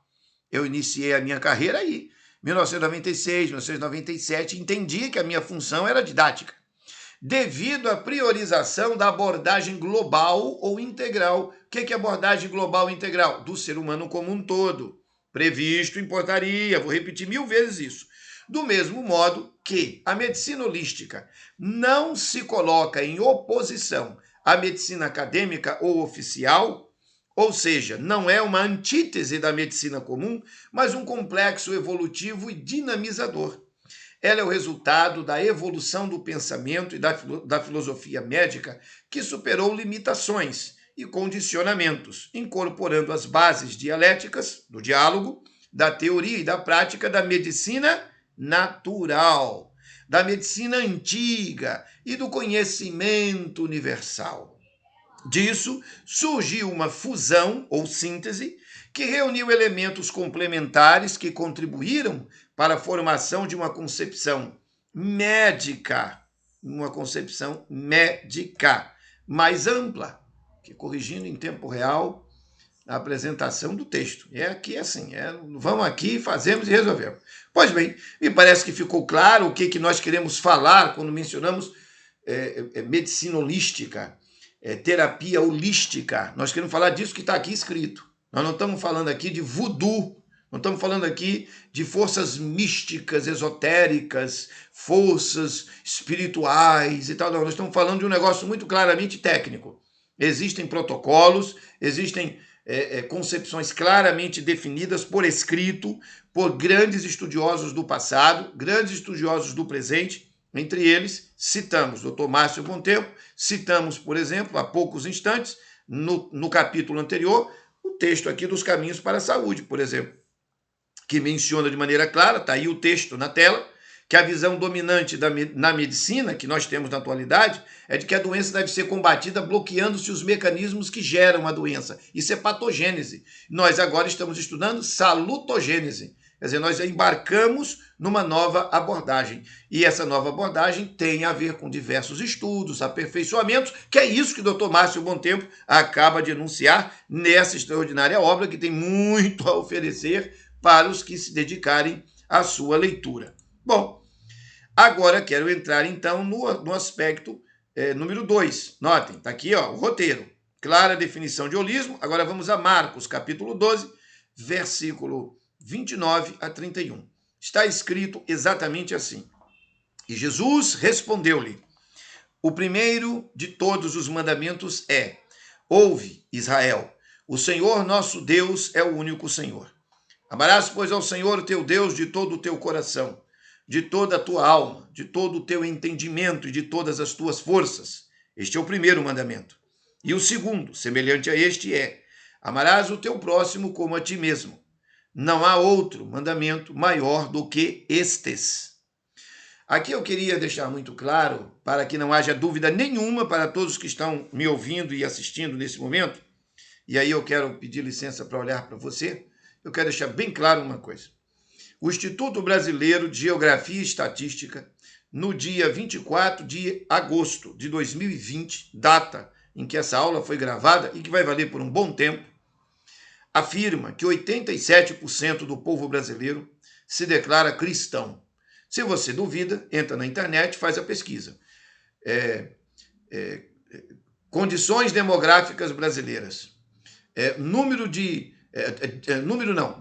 Eu iniciei a minha carreira aí, 1996, 1997, entendi que a minha função era didática. devido à priorização da abordagem global ou integral. O que é abordagem global ou integral? Do ser humano como um todo, previsto em portaria, vou repetir 1000 vezes isso. Do mesmo modo que a medicina holística não se coloca em oposição à medicina acadêmica ou oficial, ou seja, não é uma antítese da medicina comum, mas um complexo evolutivo e dinamizador. Ela é o resultado da evolução do pensamento e da filosofia médica que superou limitações e condicionamentos, incorporando as bases dialéticas do diálogo, da teoria e da prática da medicina natural, da medicina antiga e do conhecimento universal. Disso surgiu uma fusão ou síntese que reuniu elementos complementares que contribuíram para a formação de uma concepção médica mais ampla, que corrigindo em tempo real a apresentação do texto. É aqui assim, vamos aqui, fazemos e resolvemos. Pois bem, me parece que ficou claro o que nós queremos falar quando mencionamos medicina holística, terapia holística. Nós queremos falar disso que está aqui escrito. Nós não estamos falando aqui de voodoo, não estamos falando aqui de forças místicas, esotéricas, forças espirituais e tal. Não, nós estamos falando de um negócio muito claramente técnico. Existem protocolos, existem concepções claramente definidas por escrito, por grandes estudiosos do passado, grandes estudiosos do presente. Entre eles, citamos o Dr. Márcio Bontempo, citamos, por exemplo, há poucos instantes, no capítulo anterior, o texto aqui dos Caminhos para a Saúde, por exemplo, que menciona de maneira clara, está aí o texto na tela, que a visão dominante na medicina, que nós temos na atualidade, é de que a doença deve ser combatida bloqueando-se os mecanismos que geram a doença. Isso é patogênese. Nós agora estamos estudando salutogênese. Quer dizer, nós embarcamos numa nova abordagem. E essa nova abordagem tem a ver com diversos estudos, aperfeiçoamentos, que é isso que o Dr. Márcio Bontempo acaba de enunciar nessa extraordinária obra, que tem muito a oferecer para os que se dedicarem à sua leitura. Bom, agora quero entrar então no aspecto número 2. Notem, está aqui o roteiro. Clara definição de holismo. Agora vamos a Marcos, capítulo 12, versículo 29 a 31. Está escrito exatamente assim. E Jesus respondeu-lhe: o primeiro de todos os mandamentos é: ouve, Israel, o Senhor nosso Deus é o único Senhor. Amarás, pois, ao Senhor teu Deus de todo o teu coração, de toda a tua alma, de todo o teu entendimento e de todas as tuas forças. Este é o primeiro mandamento. E o segundo, semelhante a este, é: amarás o teu próximo como a ti mesmo. Não há outro mandamento maior do que estes. Aqui eu queria deixar muito claro, para que não haja dúvida nenhuma para todos que estão me ouvindo e assistindo nesse momento, e aí eu quero pedir licença para olhar para você, eu quero deixar bem claro uma coisa. O Instituto Brasileiro de Geografia e Estatística, no dia 24 de agosto de 2020, data em que essa aula foi gravada e que vai valer por um bom tempo, afirma que 87% do povo brasileiro se declara cristão. Se você duvida, entra na internet e faz a pesquisa. Condições demográficas brasileiras.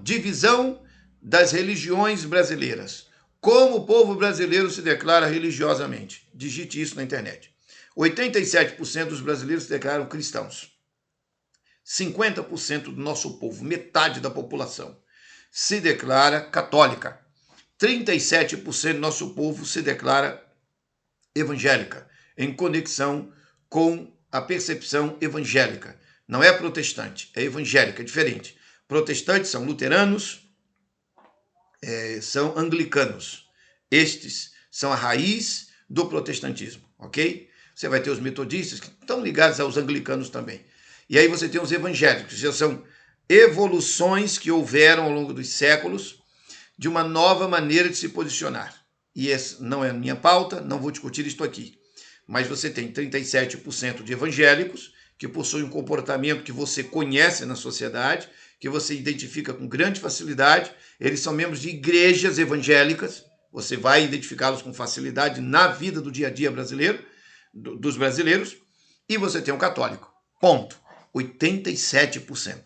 Divisão das religiões brasileiras. Como o povo brasileiro se declara religiosamente. Digite isso na internet. 87% dos brasileiros se declaram cristãos. 50% do nosso povo, metade da população, se declara católica. 37% do nosso povo se declara evangélica, em conexão com a percepção evangélica. Não é protestante, é evangélica, é diferente. Protestantes são luteranos, são anglicanos. Estes são a raiz do protestantismo, ok? Você vai ter os metodistas, que estão ligados aos anglicanos também. E aí você tem os evangélicos, já são evoluções que houveram ao longo dos séculos de uma nova maneira de se posicionar. E essa não é a minha pauta, não vou discutir isto aqui. Mas você tem 37% de evangélicos que possuem um comportamento que você conhece na sociedade, que você identifica com grande facilidade. Eles são membros de igrejas evangélicas, você vai identificá-los com facilidade na vida do dia a dia brasileiro. dos brasileiros, e você tem um católico. Ponto. 87%.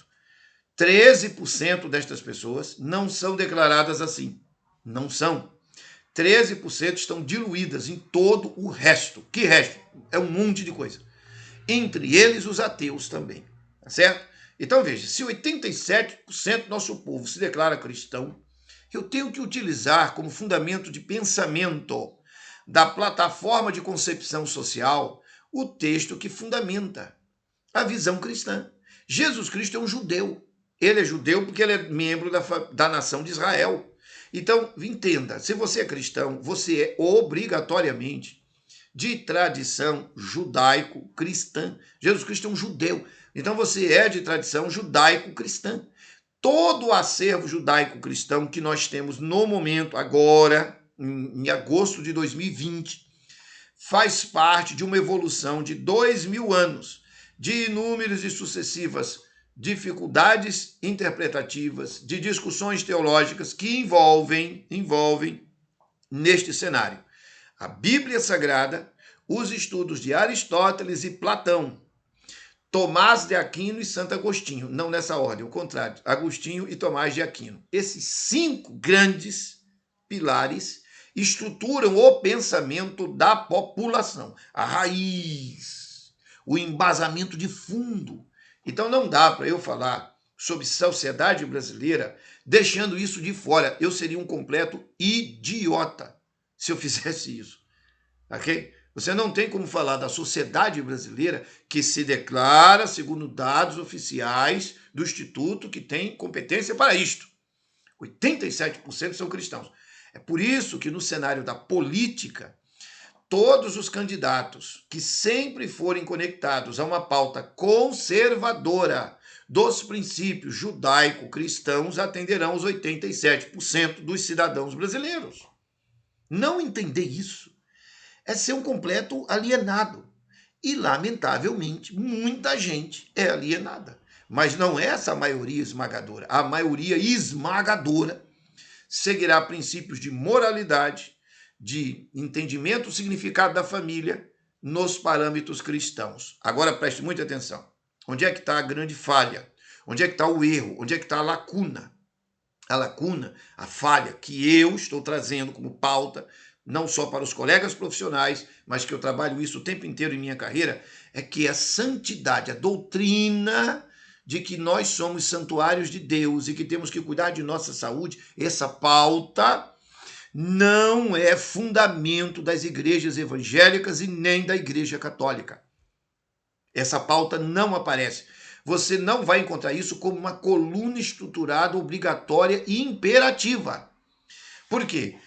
13% destas pessoas não são declaradas assim. Não são. 13% estão diluídas em todo o resto. Que resto? É um monte de coisa. Entre eles, os ateus também. Tá certo? Então, veja, se 87% do nosso povo se declara cristão, eu tenho que utilizar como fundamento de pensamento da plataforma de concepção social o texto que fundamenta a visão cristã. Jesus Cristo é um judeu. Ele é judeu porque ele é membro da nação de Israel. Então, entenda, se você é cristão, você é obrigatoriamente de tradição judaico-cristã. Jesus Cristo é um judeu. Então, você é de tradição judaico-cristã. Todo o acervo judaico-cristão que nós temos no momento, agora, em agosto de 2020, faz parte de uma evolução de 2000 anos, de inúmeras e sucessivas dificuldades interpretativas, de discussões teológicas que envolvem neste cenário a Bíblia Sagrada, os estudos de Aristóteles e Platão, Tomás de Aquino e Santo Agostinho, não nessa ordem, o contrário, Agostinho e Tomás de Aquino. Esses 5 grandes pilares estruturam o pensamento da população, a raiz, o embasamento de fundo. Então não dá para eu falar sobre sociedade brasileira deixando isso de fora. Eu seria um completo idiota se eu fizesse isso, ok? Você não tem como falar da sociedade brasileira que se declara, segundo dados oficiais do Instituto, que tem competência para isto. 87% são cristãos. É por isso que no cenário da política, todos os candidatos que sempre forem conectados a uma pauta conservadora dos princípios judaico-cristãos atenderão os 87% dos cidadãos brasileiros. Não entender isso é ser um completo alienado. E, lamentavelmente, muita gente é alienada. Mas não é essa a maioria esmagadora. A maioria esmagadora seguirá princípios de moralidade, de entendimento do significado da família nos parâmetros cristãos. Agora preste muita atenção. Onde é que está a grande falha? Onde é que está o erro? Onde é que está a lacuna? A lacuna, a falha que eu estou trazendo como pauta, não só para os colegas profissionais, mas que eu trabalho isso o tempo inteiro em minha carreira, é que a santidade, a doutrina de que nós somos santuários de Deus e que temos que cuidar de nossa saúde, essa pauta não é fundamento das igrejas evangélicas e nem da Igreja Católica. Essa pauta não aparece. Você não vai encontrar isso como uma coluna estruturada, obrigatória e imperativa. Por quê?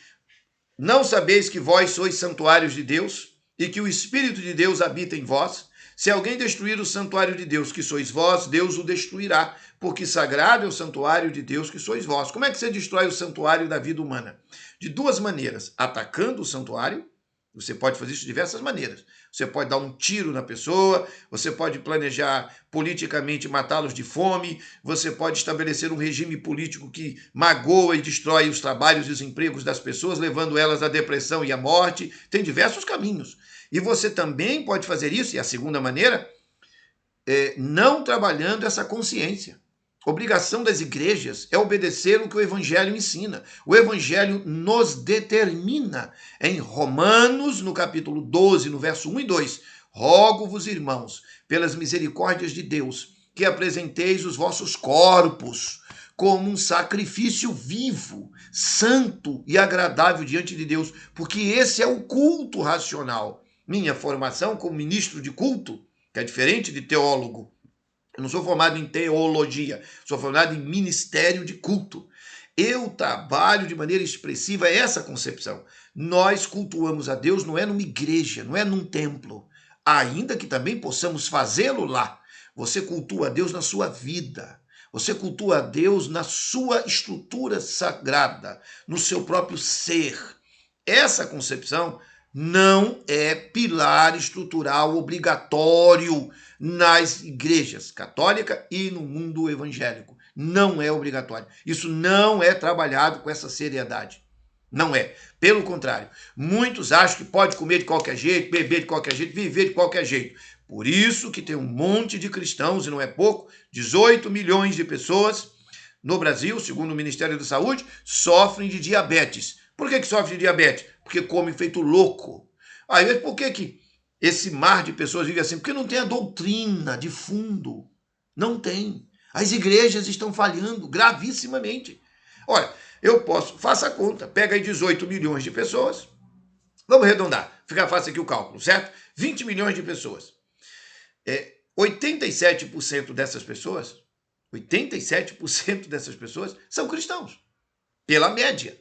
Não sabeis que vós sois santuários de Deus e que o Espírito de Deus habita em vós? Se alguém destruir o santuário de Deus, que sois vós, Deus o destruirá, porque sagrado é o santuário de Deus, que sois vós. Como é que você destrói o santuário da vida humana? De 2 maneiras. Atacando o santuário, você pode fazer isso de diversas maneiras. Você pode dar um tiro na pessoa, você pode planejar politicamente matá-los de fome, você pode estabelecer um regime político que magoa e destrói os trabalhos e os empregos das pessoas, levando elas à depressão e à morte. Tem diversos caminhos. E você também pode fazer isso, e a segunda maneira, não trabalhando essa consciência. Obrigação das igrejas é obedecer o que o Evangelho ensina. O Evangelho nos determina. Em Romanos, no capítulo 12, no verso 1 e 2, rogo-vos, irmãos, pelas misericórdias de Deus, que apresenteis os vossos corpos como um sacrifício vivo, santo e agradável diante de Deus, porque esse é o culto racional. Minha formação como ministro de culto, que é diferente de teólogo, eu não sou formado em teologia, sou formado em ministério de culto. Eu trabalho de maneira expressiva essa concepção. Nós cultuamos a Deus não é numa igreja, não é num templo, ainda que também possamos fazê-lo lá. Você cultua a Deus na sua vida. Você cultua a Deus na sua estrutura sagrada, no seu próprio ser. Essa concepção não é pilar estrutural obrigatório nas igrejas católica e no mundo evangélico. Não é obrigatório. Isso não é trabalhado com essa seriedade. Não é. Pelo contrário, muitos acham que pode comer de qualquer jeito, beber de qualquer jeito, viver de qualquer jeito. Por isso que tem um monte de cristãos, e não é pouco, 18 milhões de pessoas no Brasil, segundo o Ministério da Saúde, sofrem de diabetes. Por que sofrem de diabetes? Porque comem feito louco. Aí, por que esse mar de pessoas vive assim? Porque não tem a doutrina de fundo. Não tem. As igrejas estão falhando gravissimamente. Olha, faça a conta, pega aí 18 milhões de pessoas, vamos arredondar, fica fácil aqui o cálculo, certo? 20 milhões de pessoas. 87% dessas pessoas, 87% dessas pessoas são cristãos, pela média.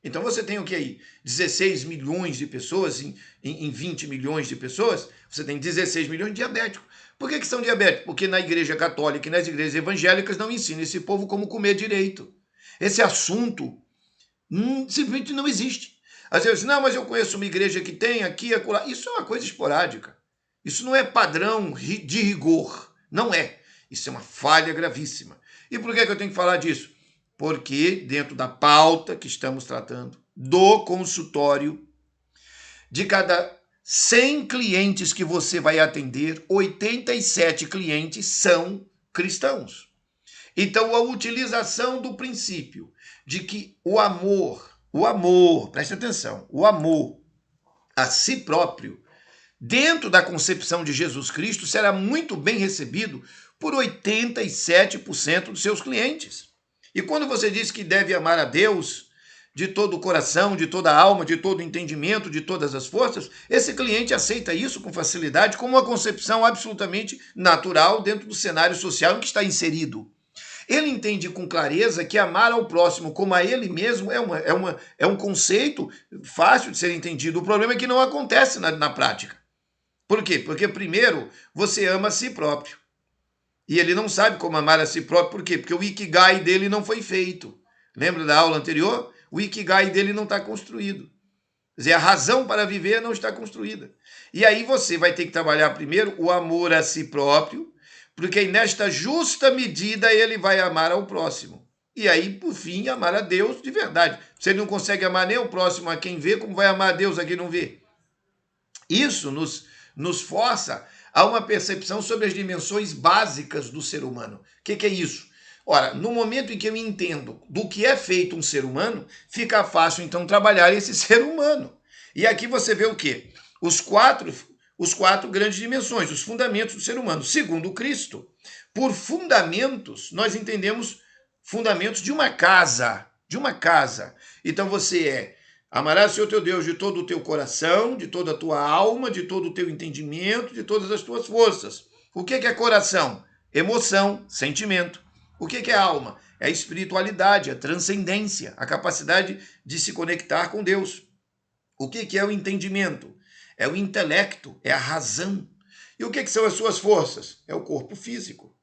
Então você tem o que aí? 16 milhões de pessoas em 20 milhões de pessoas, você tem 16 milhões de diabéticos. Por que são diabéticos? Porque na igreja católica e nas igrejas evangélicas não ensinam esse povo como comer direito. Esse assunto simplesmente não existe. Às vezes, não, mas eu conheço uma igreja que tem aqui, acolá. Isso é uma coisa esporádica. Isso não é padrão de rigor. Não é. Isso é uma falha gravíssima. E por que eu tenho que falar disso? Porque dentro da pauta que estamos tratando, do consultório, de cada 100 clientes que você vai atender, 87 clientes são cristãos. Então, a utilização do princípio de que o amor, preste atenção, o amor a si próprio, dentro da concepção de Jesus Cristo, será muito bem recebido por 87% dos seus clientes. E quando você diz que deve amar a Deus de todo o coração, de toda a alma, de todo o entendimento, de todas as forças, esse cliente aceita isso com facilidade como uma concepção absolutamente natural dentro do cenário social em que está inserido. Ele entende com clareza que amar ao próximo como a ele mesmo é um conceito fácil de ser entendido. O problema é que não acontece na prática. Por quê? Porque primeiro você ama a si próprio. E ele não sabe como amar a si próprio. Por quê? Porque o Ikigai dele não foi feito. Lembra da aula anterior? O Ikigai dele não está construído. Quer dizer, a razão para viver não está construída. E aí você vai ter que trabalhar primeiro o amor a si próprio, porque nesta justa medida ele vai amar ao próximo. E aí, por fim, amar a Deus de verdade. Se ele não consegue amar nem o próximo a quem vê, como vai amar a Deus a quem não vê? Isso nos força a uma percepção sobre as dimensões básicas do ser humano. O que é isso? Ora, no momento em que eu entendo do que é feito um ser humano, fica fácil, então, trabalhar esse ser humano. E aqui você vê o quê? Os quatro grandes dimensões, os fundamentos do ser humano. Segundo Cristo, por fundamentos, nós entendemos fundamentos de uma casa. Então você amarás o Senhor teu Deus de todo o teu coração, de toda a tua alma, de todo o teu entendimento, de todas as tuas forças. O que é coração? Emoção, sentimento. O que é alma? É a espiritualidade, a transcendência, a capacidade de se conectar com Deus. O que é o entendimento? É o intelecto, é a razão. E o que são as suas forças? É o corpo físico.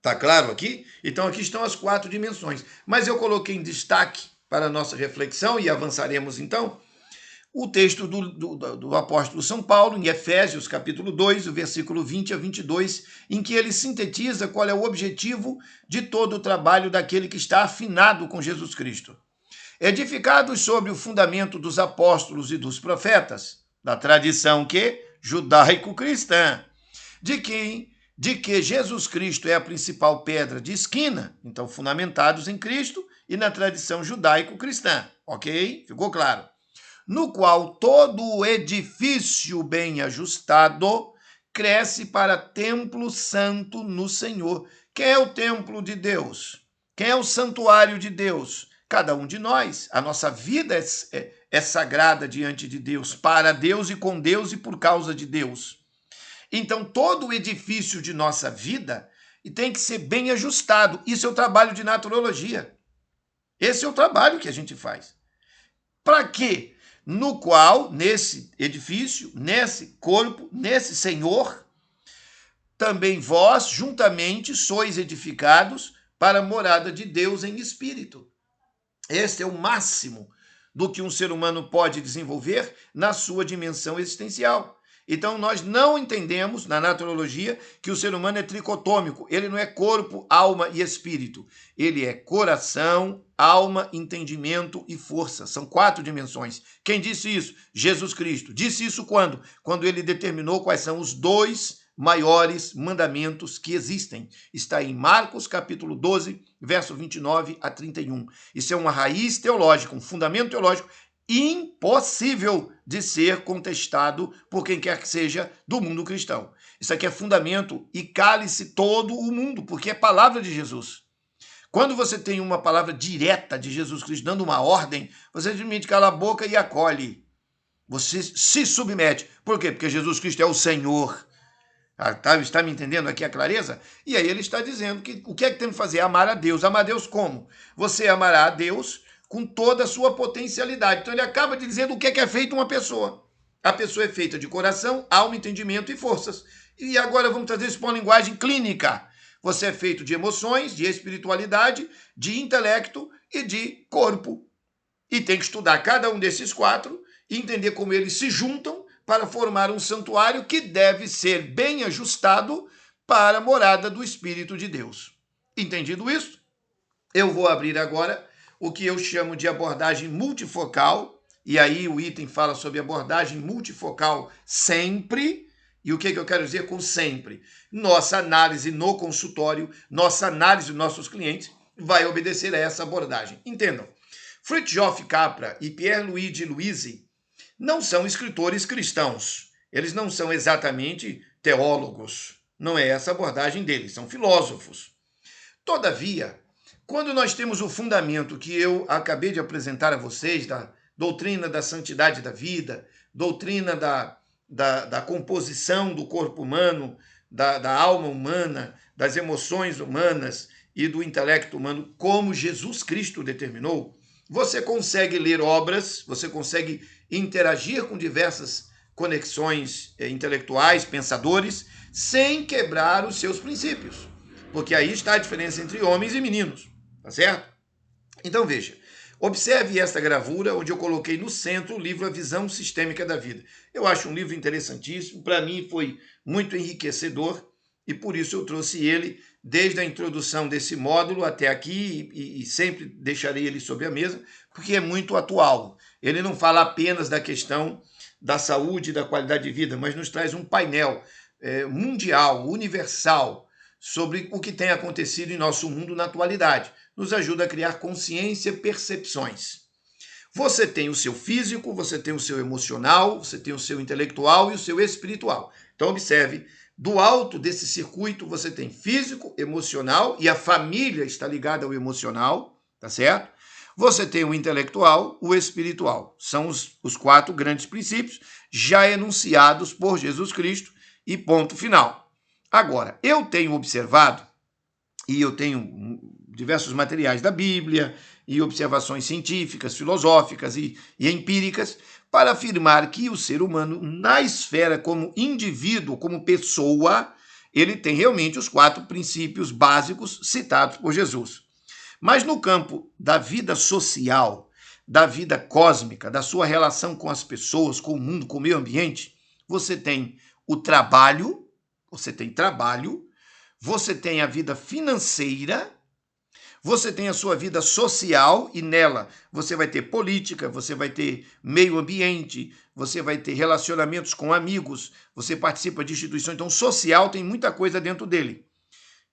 Tá claro aqui? Então aqui estão as 4 dimensões. Mas eu coloquei em destaque para a nossa reflexão, e avançaremos então, o texto do apóstolo São Paulo, em Efésios, capítulo 2, o versículo 20 a 22, em que ele sintetiza qual é o objetivo de todo o trabalho daquele que está afinado com Jesus Cristo. Edificados sobre o fundamento dos apóstolos e dos profetas, da tradição judaico-cristã, de que Jesus Cristo é a principal pedra de esquina, então fundamentados em Cristo e na tradição judaico-cristã, ok? Ficou claro? No qual todo o edifício bem ajustado cresce para templo santo no Senhor. Quem é o templo de Deus? Quem é o santuário de Deus? Cada um de nós. A nossa vida é sagrada diante de Deus, para Deus e com Deus e por causa de Deus. Então, todo o edifício de nossa vida tem que ser bem ajustado. Isso é o trabalho de naturologia. Esse é o trabalho que a gente faz. Para quê? No qual, nesse edifício, nesse corpo, nesse Senhor, também vós, juntamente, sois edificados para a morada de Deus em espírito. Este é o máximo do que um ser humano pode desenvolver na sua dimensão existencial. Então, nós não entendemos, na naturologia, que o ser humano é tricotômico. Ele não é corpo, alma e espírito. Ele é coração, alma, entendimento e força. São 4 dimensões. Quem disse isso? Jesus Cristo. Disse isso quando? Quando ele determinou quais são os 2 maiores mandamentos que existem. Está em Marcos, capítulo 12, verso 29 a 31. Isso é uma raiz teológica, um fundamento teológico impossível de ser contestado por quem quer que seja do mundo cristão. Isso aqui é fundamento e cale-se todo o mundo, porque é palavra de Jesus. Quando você tem uma palavra direta de Jesus Cristo dando uma ordem, você simplesmente cala a boca e acolhe. Você se submete. Por quê? Porque Jesus Cristo é o Senhor. Está me entendendo aqui a clareza? E aí ele está dizendo que o que é que tem que fazer? Amar a Deus. Amar a Deus como? Você amará a Deus com toda a sua potencialidade. Então ele acaba de dizer o que é feito uma pessoa. A pessoa é feita de coração, alma, entendimento e forças. E agora vamos trazer isso para uma linguagem clínica. Você é feito de emoções, de espiritualidade, de intelecto e de corpo. E tem que estudar cada um desses 4 e entender como eles se juntam para formar um santuário que deve ser bem ajustado para a morada do Espírito de Deus. Entendido isso? Eu vou abrir agora o que eu chamo de abordagem multifocal, e aí o item fala sobre abordagem multifocal sempre. E o que eu quero dizer com sempre? Nossa análise no consultório, nossa análise dos nossos clientes vai obedecer a essa abordagem. Entendam, Fritjof Capra e Pierluigi Luisi não são escritores cristãos. Eles não são exatamente teólogos. Não é essa a abordagem deles, são filósofos. Todavia, quando nós temos o fundamento que eu acabei de apresentar a vocês, da doutrina da santidade da vida, doutrina da composição do corpo humano, da alma humana, das emoções humanas e do intelecto humano, como Jesus Cristo determinou, você consegue ler obras, você consegue interagir com diversas conexões intelectuais, pensadores, sem quebrar os seus princípios. Porque aí está a diferença entre homens e meninos, tá certo? Então veja, observe esta gravura onde eu coloquei no centro o livro A Visão Sistêmica da Vida. Eu acho um livro interessantíssimo, para mim foi muito enriquecedor e por isso eu trouxe ele desde a introdução desse módulo até aqui e sempre deixarei ele sobre a mesa, porque é muito atual. Ele não fala apenas da questão da saúde e da qualidade de vida, mas nos traz um painel mundial, universal, sobre o que tem acontecido em nosso mundo na atualidade. Nos ajuda a criar consciência e percepções. Você tem o seu físico, você tem o seu emocional, você tem o seu intelectual e o seu espiritual. Então observe, do alto desse circuito você tem físico, emocional, e a família está ligada ao emocional, tá certo? Você tem o intelectual, o espiritual. São os 4 grandes princípios já enunciados por Jesus Cristo e ponto final. Agora, eu tenho observado, e eu tenho diversos materiais da Bíblia e observações científicas, filosóficas e empíricas, para afirmar que o ser humano, na esfera como indivíduo, como pessoa, ele tem realmente os 4 princípios básicos citados por Jesus. Mas no campo da vida social, da vida cósmica, da sua relação com as pessoas, com o mundo, com o meio ambiente, você tem o trabalho, você tem a vida financeira, você tem a sua vida social e nela você vai ter política, você vai ter meio ambiente, você vai ter relacionamentos com amigos, você participa de instituições. Então, social tem muita coisa dentro dele,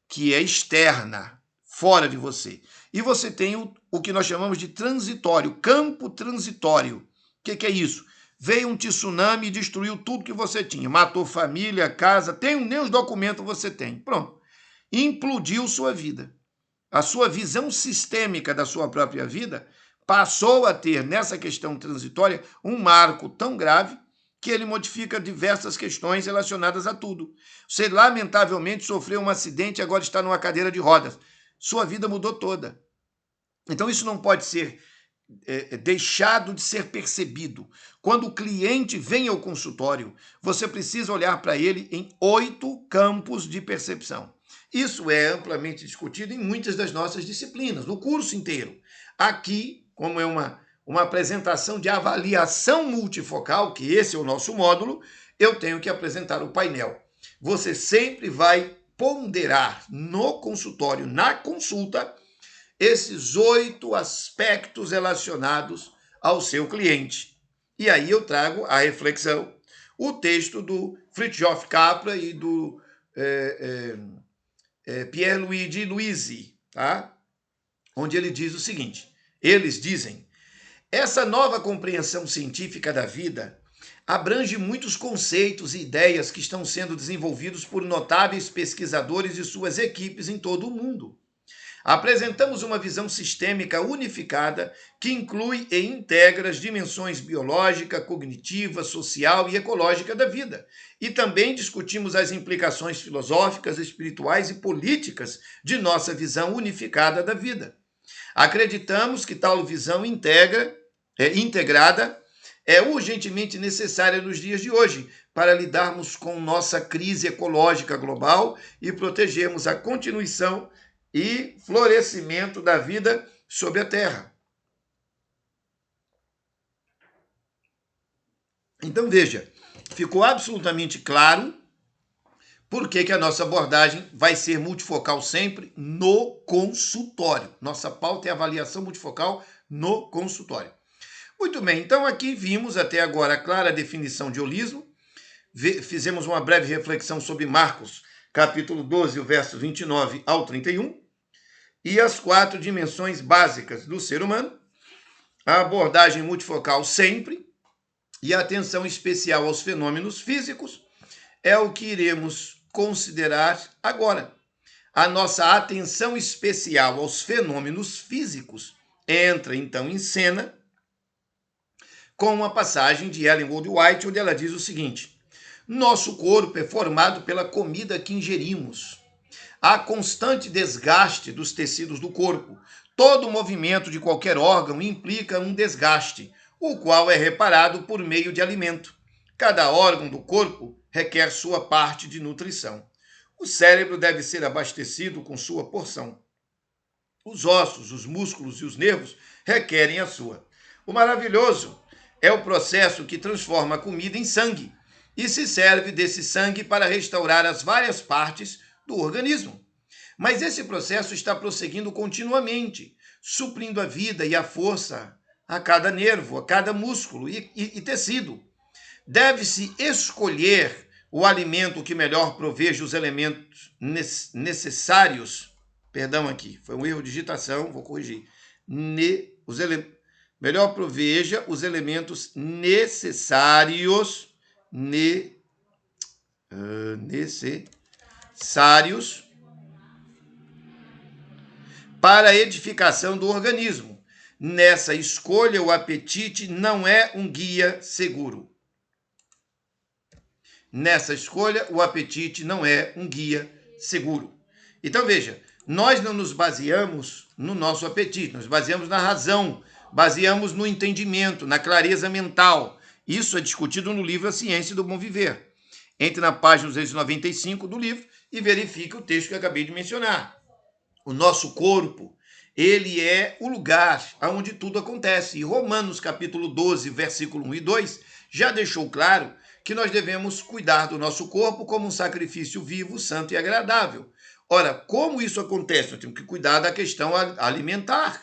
que é externa, fora de você. E você tem o que nós chamamos de transitório, campo transitório. O que é isso? Veio um tsunami e destruiu tudo que você tinha. Matou família, casa, nem os documentos você tem. Pronto. Implodiu sua vida. A sua visão sistêmica da sua própria vida passou a ter, nessa questão transitória, um marco tão grave que ele modifica diversas questões relacionadas a tudo. Você, lamentavelmente, sofreu um acidente e agora está numa cadeira de rodas. Sua vida mudou toda. Então, isso não pode ser deixado de ser percebido. Quando o cliente vem ao consultório, você precisa olhar para ele em 8 campos de percepção. Isso é amplamente discutido em muitas das nossas disciplinas, no curso inteiro. Aqui, como é uma apresentação de avaliação multifocal, que esse é o nosso módulo, eu tenho que apresentar o painel. Você sempre vai ponderar no consultório, na consulta, esses 8 aspectos relacionados ao seu cliente. E aí eu trago a reflexão, o texto do Fritjof Capra e do Pierluigi Luisi, tá? Onde ele diz o seguinte, eles dizem, essa nova compreensão científica da vida abrange muitos conceitos e ideias que estão sendo desenvolvidos por notáveis pesquisadores e suas equipes em todo o mundo. Apresentamos uma visão sistêmica unificada que inclui e integra as dimensões biológica, cognitiva, social e ecológica da vida. E também discutimos as implicações filosóficas, espirituais e políticas de nossa visão unificada da vida. Acreditamos que tal visão integrada é urgentemente necessária nos dias de hoje para lidarmos com nossa crise ecológica global e protegermos a continuação e florescimento da vida sobre a Terra. Então, veja, ficou absolutamente claro por que a nossa abordagem vai ser multifocal sempre no consultório. Nossa pauta é avaliação multifocal no consultório. Muito bem, então aqui vimos até agora a clara definição de holismo, fizemos uma breve reflexão sobre Marcos, capítulo 12, o verso 29 ao 31, e as 4 dimensões básicas do ser humano, a abordagem multifocal sempre, e a atenção especial aos fenômenos físicos, é o que iremos considerar agora. A nossa atenção especial aos fenômenos físicos entra, então, em cena com uma passagem de Ellen Goldwhite, onde ela diz o seguinte, nosso corpo é formado pela comida que ingerimos. Há constante desgaste dos tecidos do corpo. Todo movimento de qualquer órgão implica um desgaste, o qual é reparado por meio de alimento. Cada órgão do corpo requer sua parte de nutrição. O cérebro deve ser abastecido com sua porção. Os ossos, os músculos e os nervos requerem a sua. O maravilhoso é o processo que transforma a comida em sangue e se serve desse sangue para restaurar as várias partes do organismo. Mas esse processo está prosseguindo continuamente, suprindo a vida e a força a cada nervo, a cada músculo e tecido. Deve-se escolher o alimento que melhor proveja os elementos necessários. Perdão aqui, foi um erro de digitação, vou corrigir. Melhor proveja os elementos necessários para a edificação do organismo. Nessa escolha, o apetite não é um guia seguro. Nessa escolha, o apetite não é um guia seguro. Então, veja, nós não nos baseamos no nosso apetite, nós baseamos na razão, baseamos no entendimento, na clareza mental. Isso é discutido no livro A Ciência do Bom Viver. Entre na página 295 do livro e verifique o texto que eu acabei de mencionar. O nosso corpo, ele é o lugar onde tudo acontece. E Romanos, capítulo 12, versículo 1 e 2, já deixou claro que nós devemos cuidar do nosso corpo como um sacrifício vivo, santo e agradável. Ora, como isso acontece? Nós temos que cuidar da questão alimentar.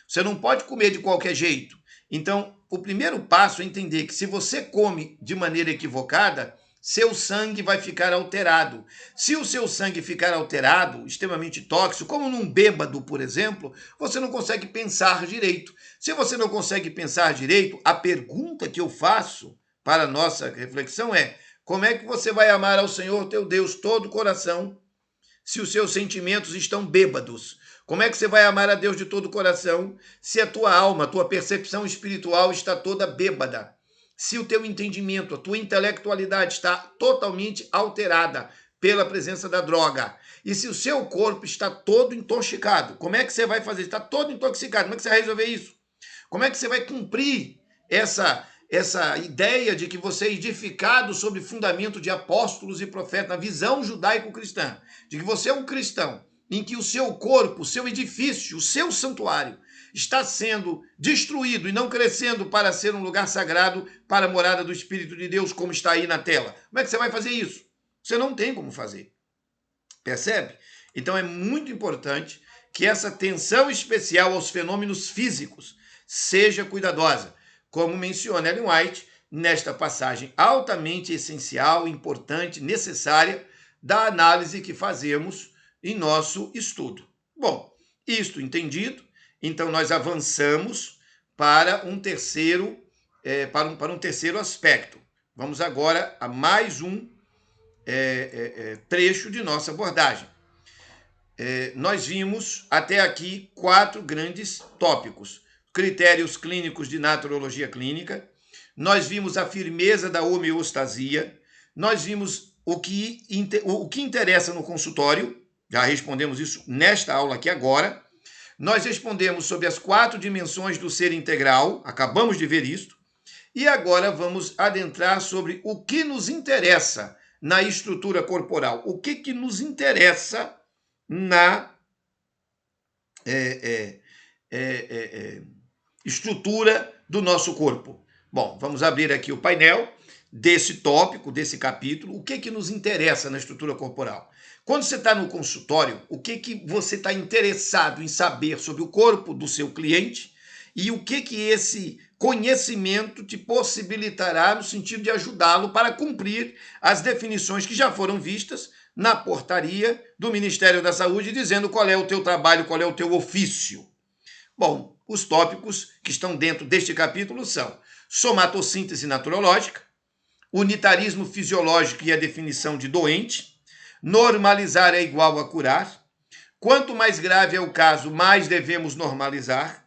Você não pode comer de qualquer jeito. Então, o primeiro passo é entender que se você come de maneira equivocada, seu sangue vai ficar alterado. Se o seu sangue ficar alterado, extremamente tóxico, como num bêbado, por exemplo, você não consegue pensar direito. Se você não consegue pensar direito, a pergunta que eu faço para a nossa reflexão é: como é que você vai amar ao Senhor teu Deus todo o coração se os seus sentimentos estão bêbados? Como é que você vai amar a Deus de todo o coração se a tua alma, a tua percepção espiritual está toda bêbada? Se o teu entendimento, a tua intelectualidade está totalmente alterada pela presença da droga, e se o seu corpo está todo intoxicado, como é que você vai fazer? Está todo intoxicado, como é que você vai resolver isso? Como é que você vai cumprir essa ideia de que você é edificado sobre fundamento de apóstolos e profetas, na visão judaico-cristã, de que você é um cristão, em que o seu corpo, o seu edifício, o seu santuário está sendo destruído e não crescendo para ser um lugar sagrado para a morada do Espírito de Deus, como está aí na tela. Como é que você vai fazer isso? Você não tem como fazer. Percebe? Então é muito importante que essa atenção especial aos fenômenos físicos seja cuidadosa, como menciona Ellen White nesta passagem altamente essencial, importante, necessária da análise que fazemos em nosso estudo. Bom, isto entendido, então nós avançamos para um terceiro, para um terceiro aspecto. Vamos agora a mais um trecho de nossa abordagem. Nós vimos até aqui 4 grandes tópicos: critérios clínicos de naturologia clínica, nós vimos a firmeza da homeostasia, nós vimos o que interessa no consultório, já respondemos isso nesta aula aqui agora, nós respondemos sobre as 4 dimensões do ser integral, acabamos de ver isto, e agora vamos adentrar sobre o que nos interessa na estrutura corporal, o que nos interessa na estrutura do nosso corpo. Bom, vamos abrir aqui o painel desse tópico, desse capítulo. O que nos interessa na estrutura corporal? Quando você está no consultório, o que você está interessado em saber sobre o corpo do seu cliente e o que esse conhecimento te possibilitará no sentido de ajudá-lo para cumprir as definições que já foram vistas na portaria do Ministério da Saúde, dizendo qual é o teu trabalho, qual é o teu ofício. Bom, os tópicos que estão dentro deste capítulo são somatossíntese naturológica, unitarismo fisiológico e a definição de doente, normalizar é igual a curar, quanto mais grave é o caso, mais devemos normalizar,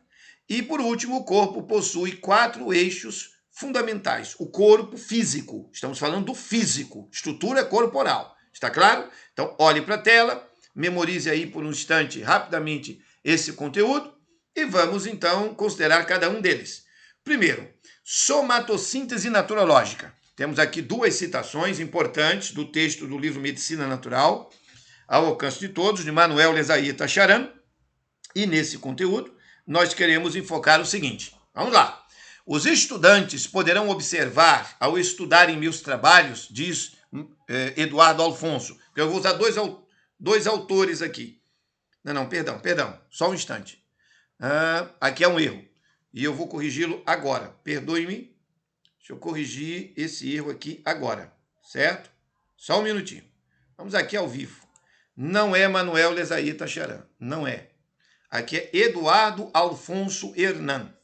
e, por último, o corpo possui 4 eixos fundamentais. O corpo físico, estamos falando do físico, estrutura corporal. Está claro? Então, olhe para a tela, memorize aí por um instante, rapidamente, esse conteúdo e vamos, então, considerar cada um deles. Primeiro, somatossíntese naturológica. Temos aqui 2 citações importantes do texto do livro Medicina Natural, ao alcance de todos, de Manuel Lezaia Tacharan, e nesse conteúdo nós queremos enfocar o seguinte. Vamos lá. Os estudantes poderão observar, ao estudarem meus trabalhos, diz Eduardo Alfonso, que eu vou usar dois autores aqui. Perdão, só um instante. Aqui é um erro, e eu vou corrigi-lo agora. Perdoe-me, deixa eu corrigir esse erro aqui agora, certo? Só um minutinho. Vamos aqui ao vivo. Não é Manuel Lezaia Tacharan, não é. Aqui é Eduardo Alfonso Hernan.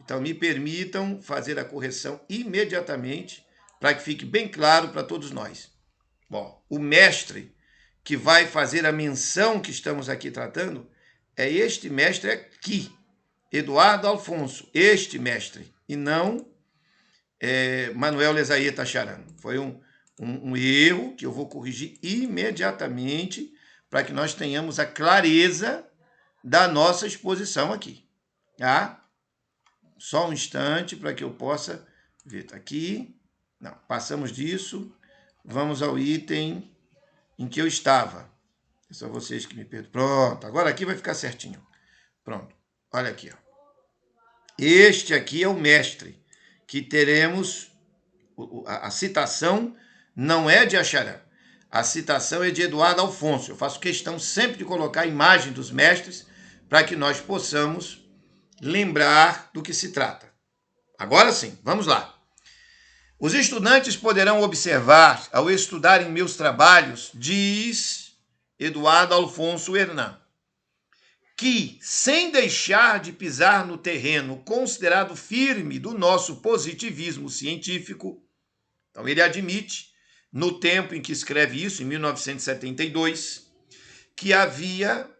Então, me permitam fazer a correção imediatamente, para que fique bem claro para todos nós. Bom, o mestre que vai fazer a menção que estamos aqui tratando é este mestre aqui, Eduardo Alfonso, este mestre, e não Manuel Lezaia Tacharan. Foi um erro que eu vou corrigir imediatamente para que nós tenhamos a clareza da nossa exposição aqui. Tá? Só um instante para que eu possa ver. Está aqui. Não, passamos disso. Vamos ao item em que eu estava. São vocês que me perdoam. Pronto, agora aqui vai ficar certinho. Pronto, olha aqui. Ó. Este aqui é o mestre, que teremos... A citação não é de Tacharan. A citação é de Eduardo Alfonso. Eu faço questão sempre de colocar a imagem dos mestres para que nós possamos lembrar do que se trata. Agora sim, vamos lá. Os estudantes poderão observar, ao estudarem meus trabalhos, diz Eduardo Alfonso Hernan, que, sem deixar de pisar no terreno considerado firme do nosso positivismo científico, então ele admite, no tempo em que escreve isso, em 1972, que havia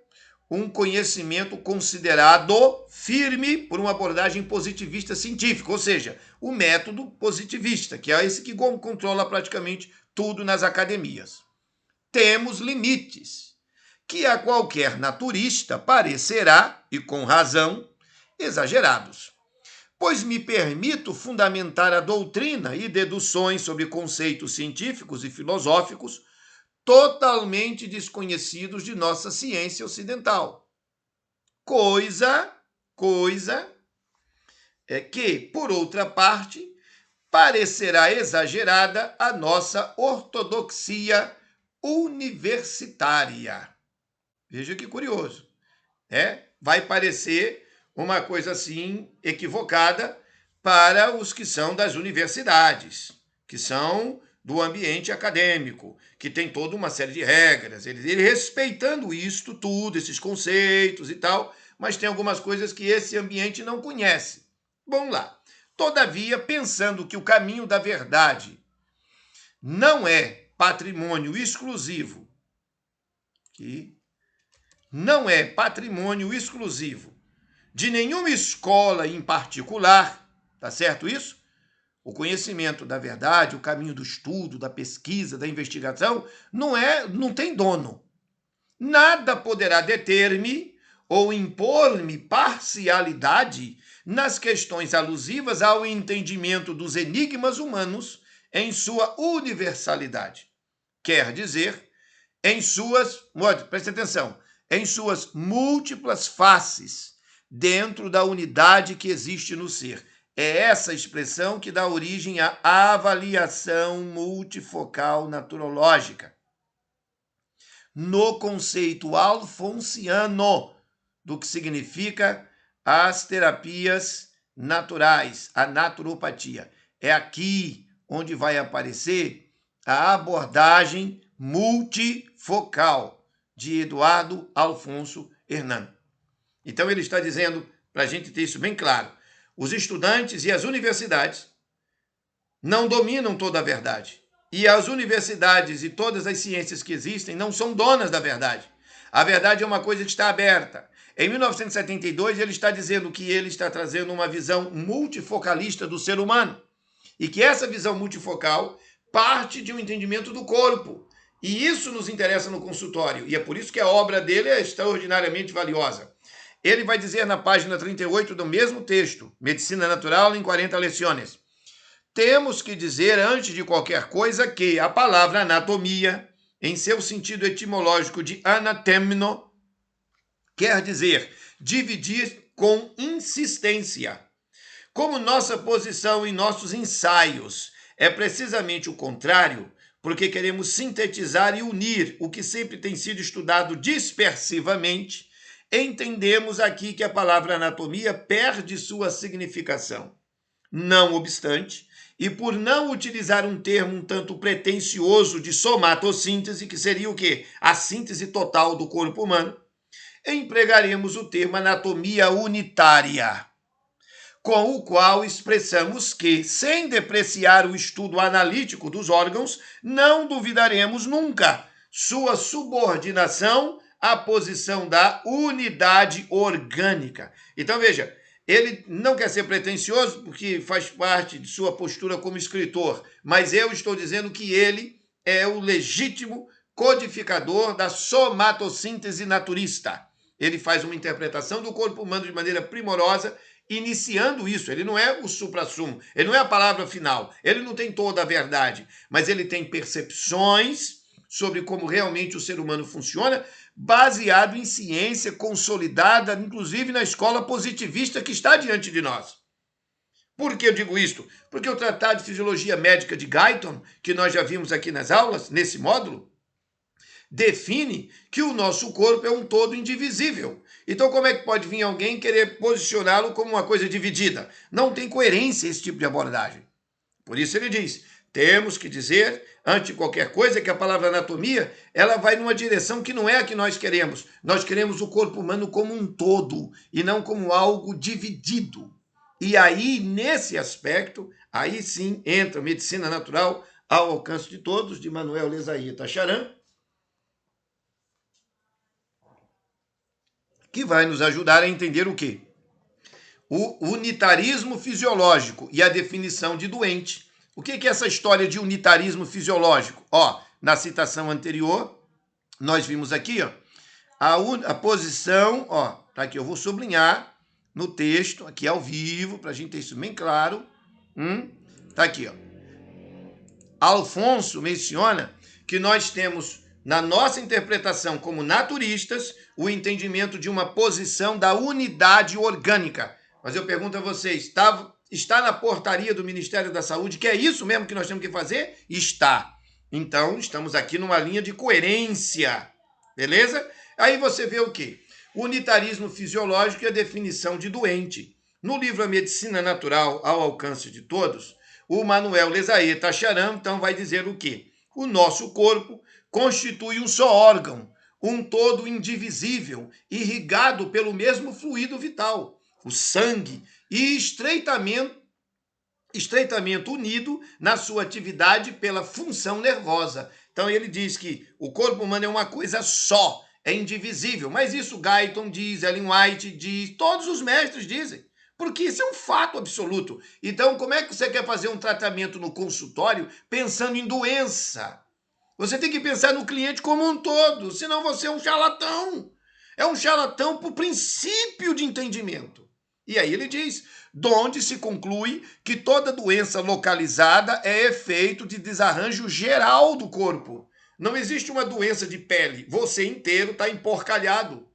um conhecimento considerado firme por uma abordagem positivista científica, ou seja, o método positivista, que é esse que controla praticamente tudo nas academias. Temos limites, que a qualquer naturista parecerá, e com razão, exagerados, pois me permito fundamentar a doutrina e deduções sobre conceitos científicos e filosóficos totalmente desconhecidos de nossa ciência ocidental. Coisa que, por outra parte, parecerá exagerada a nossa ortodoxia universitária. Veja que curioso. Vai parecer uma coisa assim equivocada para os que são das universidades, que são do ambiente acadêmico, que tem toda uma série de regras, ele respeitando isto tudo, esses conceitos e tal, mas tem algumas coisas que esse ambiente não conhece. Vamos lá. Todavia, pensando que o caminho da verdade não é patrimônio exclusivo, de nenhuma escola em particular, tá certo isso? O conhecimento da verdade, o caminho do estudo, da pesquisa, da investigação, não tem dono. Nada poderá deter-me ou impor-me parcialidade nas questões alusivas ao entendimento dos enigmas humanos em sua universalidade. Quer dizer, preste atenção, em suas múltiplas faces, dentro da unidade que existe no ser. É essa expressão que dá origem à avaliação multifocal naturológica. No conceito alfonsiano do que significa as terapias naturais, a naturopatia. É aqui onde vai aparecer a abordagem multifocal de Eduardo Alfonso Hernán. Então ele está dizendo, para a gente ter isso bem claro, os estudantes e as universidades não dominam toda a verdade. E as universidades e todas as ciências que existem não são donas da verdade. A verdade é uma coisa que está aberta. Em 1972, ele está dizendo que ele está trazendo uma visão multifocalista do ser humano. E que essa visão multifocal parte de um entendimento do corpo. E isso nos interessa no consultório. E é por isso que a obra dele é extraordinariamente valiosa. Ele vai dizer na página 38 do mesmo texto, Medicina Natural em 40 Leções. Temos que dizer, antes de qualquer coisa, que a palavra anatomia, em seu sentido etimológico de anatemno, quer dizer dividir com insistência. Como nossa posição em nossos ensaios é precisamente o contrário, porque queremos sintetizar e unir o que sempre tem sido estudado dispersivamente, entendemos aqui que a palavra anatomia perde sua significação. Não obstante, e por não utilizar um termo um tanto pretensioso de somatossíntese, que seria o quê? A síntese total do corpo humano, empregaremos o termo anatomia unitária, com o qual expressamos que, sem depreciar o estudo analítico dos órgãos, não duvidaremos nunca sua subordinação à posição da unidade orgânica. Então, veja, ele não quer ser pretensioso porque faz parte de sua postura como escritor, mas eu estou dizendo que ele é o legítimo codificador da somatossíntese naturista. Ele faz uma interpretação do corpo humano de maneira primorosa, iniciando isso. Ele não é o suprassumo, ele não é a palavra final, ele não tem toda a verdade, mas ele tem percepções sobre como realmente o ser humano funciona, baseado em ciência consolidada, inclusive na escola positivista que está diante de nós. Por que eu digo isto? Porque o Tratado de Fisiologia Médica de Guyton, que nós já vimos aqui nas aulas, nesse módulo, define que o nosso corpo é um todo indivisível. Então, como é que pode vir alguém querer posicioná-lo como uma coisa dividida? Não tem coerência esse tipo de abordagem. Por isso ele diz, temos que dizer, antes de qualquer coisa, que a palavra anatomia, ela vai numa direção que não é a que nós queremos. Nós queremos o corpo humano como um todo, e não como algo dividido. E aí, nesse aspecto, aí sim entra a medicina natural ao alcance de todos, de Manuel Lezaia Tacharan, que vai nos ajudar a entender o quê? O unitarismo fisiológico e a definição de doente. O que é essa história de unitarismo fisiológico? Na citação anterior, nós vimos aqui, a posição, tá aqui, eu vou sublinhar no texto, aqui ao vivo, para a gente ter isso bem claro. Tá aqui, Alfonso menciona que nós temos, na nossa interpretação como naturistas, o entendimento de uma posição da unidade orgânica. Mas eu pergunto a vocês, está na portaria do Ministério da Saúde, que é isso mesmo que nós temos que fazer? Está. Então, estamos aqui numa linha de coerência, beleza? Aí você vê o quê? o unitarismo fisiológico e a definição de doente. No livro A Medicina Natural ao Alcance de Todos, o Manuel Lesaê Tacharam, então, vai dizer o quê? O nosso corpo constitui um só órgão, um todo indivisível, irrigado pelo mesmo fluido vital, o sangue, e estreitamente unido na sua atividade pela função nervosa. Então ele diz que o corpo humano é uma coisa só, é indivisível. Mas isso Guyton diz, Ellen White diz, todos os mestres dizem. Porque isso é um fato absoluto. Então, como é que você quer fazer um tratamento no consultório pensando em doença? Você tem que pensar no cliente como um todo, senão você é um charlatão. É um charlatão por princípio de entendimento. E aí ele diz, donde se conclui que toda doença localizada é efeito de desarranjo geral do corpo. Não existe uma doença de pele, você inteiro está emporcalhado.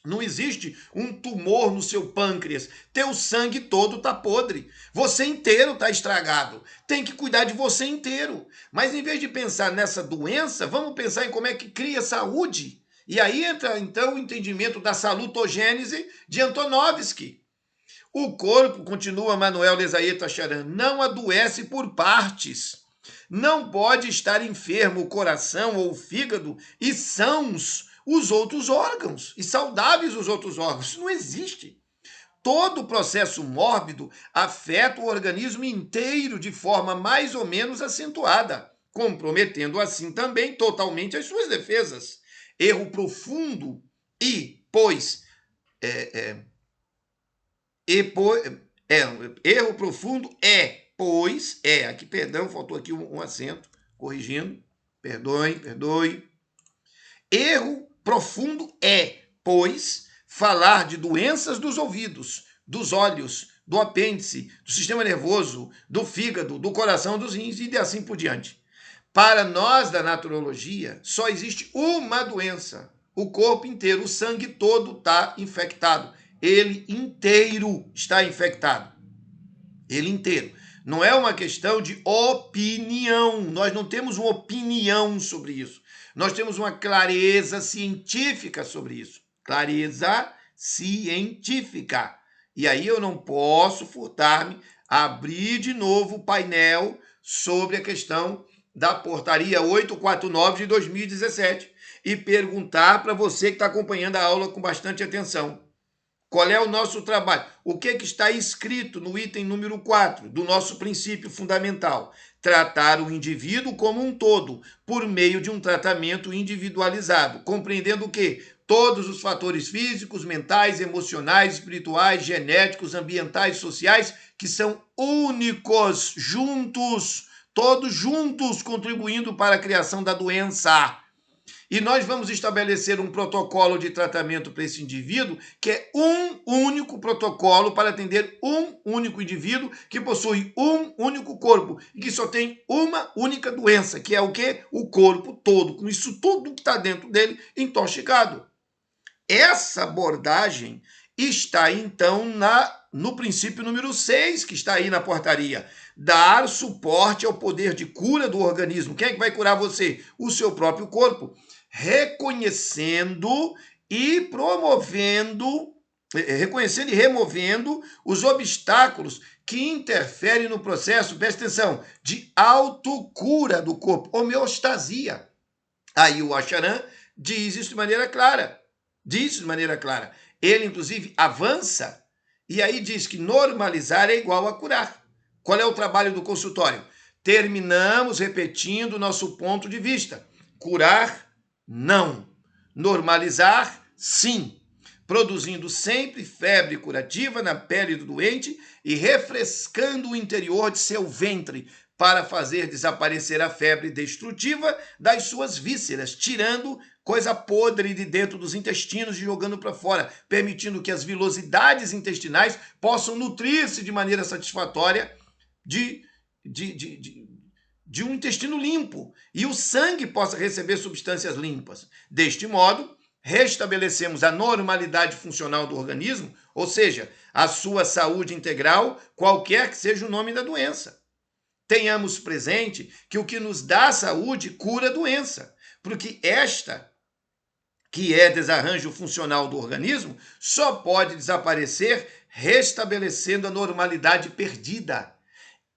Não existe um tumor no seu pâncreas, teu sangue todo está podre, você inteiro está estragado, tem que cuidar de você inteiro. Mas em vez de pensar nessa doença, vamos pensar em como é que cria saúde. E aí entra então o entendimento da salutogênese de Antonovsky. O corpo, continua Manuel Lesaê Tacharam, não adoece por partes. Não pode estar enfermo o coração ou o fígado e sãos os outros órgãos, e saudáveis os outros órgãos. Isso não existe. Todo o processo mórbido afeta o organismo inteiro de forma mais ou menos acentuada, comprometendo assim também totalmente as suas defesas. Erro profundo erro profundo aqui, perdão, faltou aqui um acento, corrigindo, perdoe. Erro profundo pois, falar de doenças dos ouvidos, dos olhos, do apêndice, do sistema nervoso, do fígado, do coração, dos rins e assim por diante. Para nós da naturologia, só existe uma doença. O corpo inteiro, o sangue todo está infectado. Ele inteiro está infectado. Ele inteiro. Não é uma questão de opinião. Nós não temos uma opinião sobre isso. Nós temos uma clareza científica sobre isso. Clareza científica. E aí eu não posso furtar-me a abrir de novo o painel sobre a questão da portaria 849 de 2017 e perguntar para você que está acompanhando a aula com bastante atenção. Qual é o nosso trabalho? O que está escrito no item número 4 do nosso princípio fundamental? Tratar o indivíduo como um todo, por meio de um tratamento individualizado, compreendendo o quê? Todos os fatores físicos, mentais, emocionais, espirituais, genéticos, ambientais, sociais, que são únicos, juntos, todos juntos, contribuindo para a criação da doença. E nós vamos estabelecer um protocolo de tratamento para esse indivíduo, que é um único protocolo para atender um único indivíduo que possui um único corpo e que só tem uma única doença, que é o quê? O corpo todo, com isso tudo que está dentro dele intoxicado. Essa abordagem está, então, no princípio número 6, que está aí na portaria. Dar suporte ao poder de cura do organismo. Quem é que vai curar você? O seu próprio corpo. Reconhecendo e removendo os obstáculos que interferem no processo, presta atenção, de autocura do corpo, homeostasia. Aí o Tacharam diz isso de maneira clara. Ele, inclusive, avança e aí diz que normalizar é igual a curar. Qual é o trabalho do consultório? Terminamos repetindo nosso ponto de vista. Curar, não. Normalizar, sim. Produzindo sempre febre curativa na pele do doente e refrescando o interior de seu ventre para fazer desaparecer a febre destrutiva das suas vísceras, tirando coisa podre de dentro dos intestinos e jogando para fora, permitindo que as vilosidades intestinais possam nutrir-se de maneira satisfatória de um intestino limpo e o sangue possa receber substâncias limpas. Deste modo, restabelecemos a normalidade funcional do organismo, ou seja, a sua saúde integral, qualquer que seja o nome da doença. Tenhamos presente que o que nos dá saúde cura a doença, porque esta que é desarranjo funcional do organismo, só pode desaparecer restabelecendo a normalidade perdida.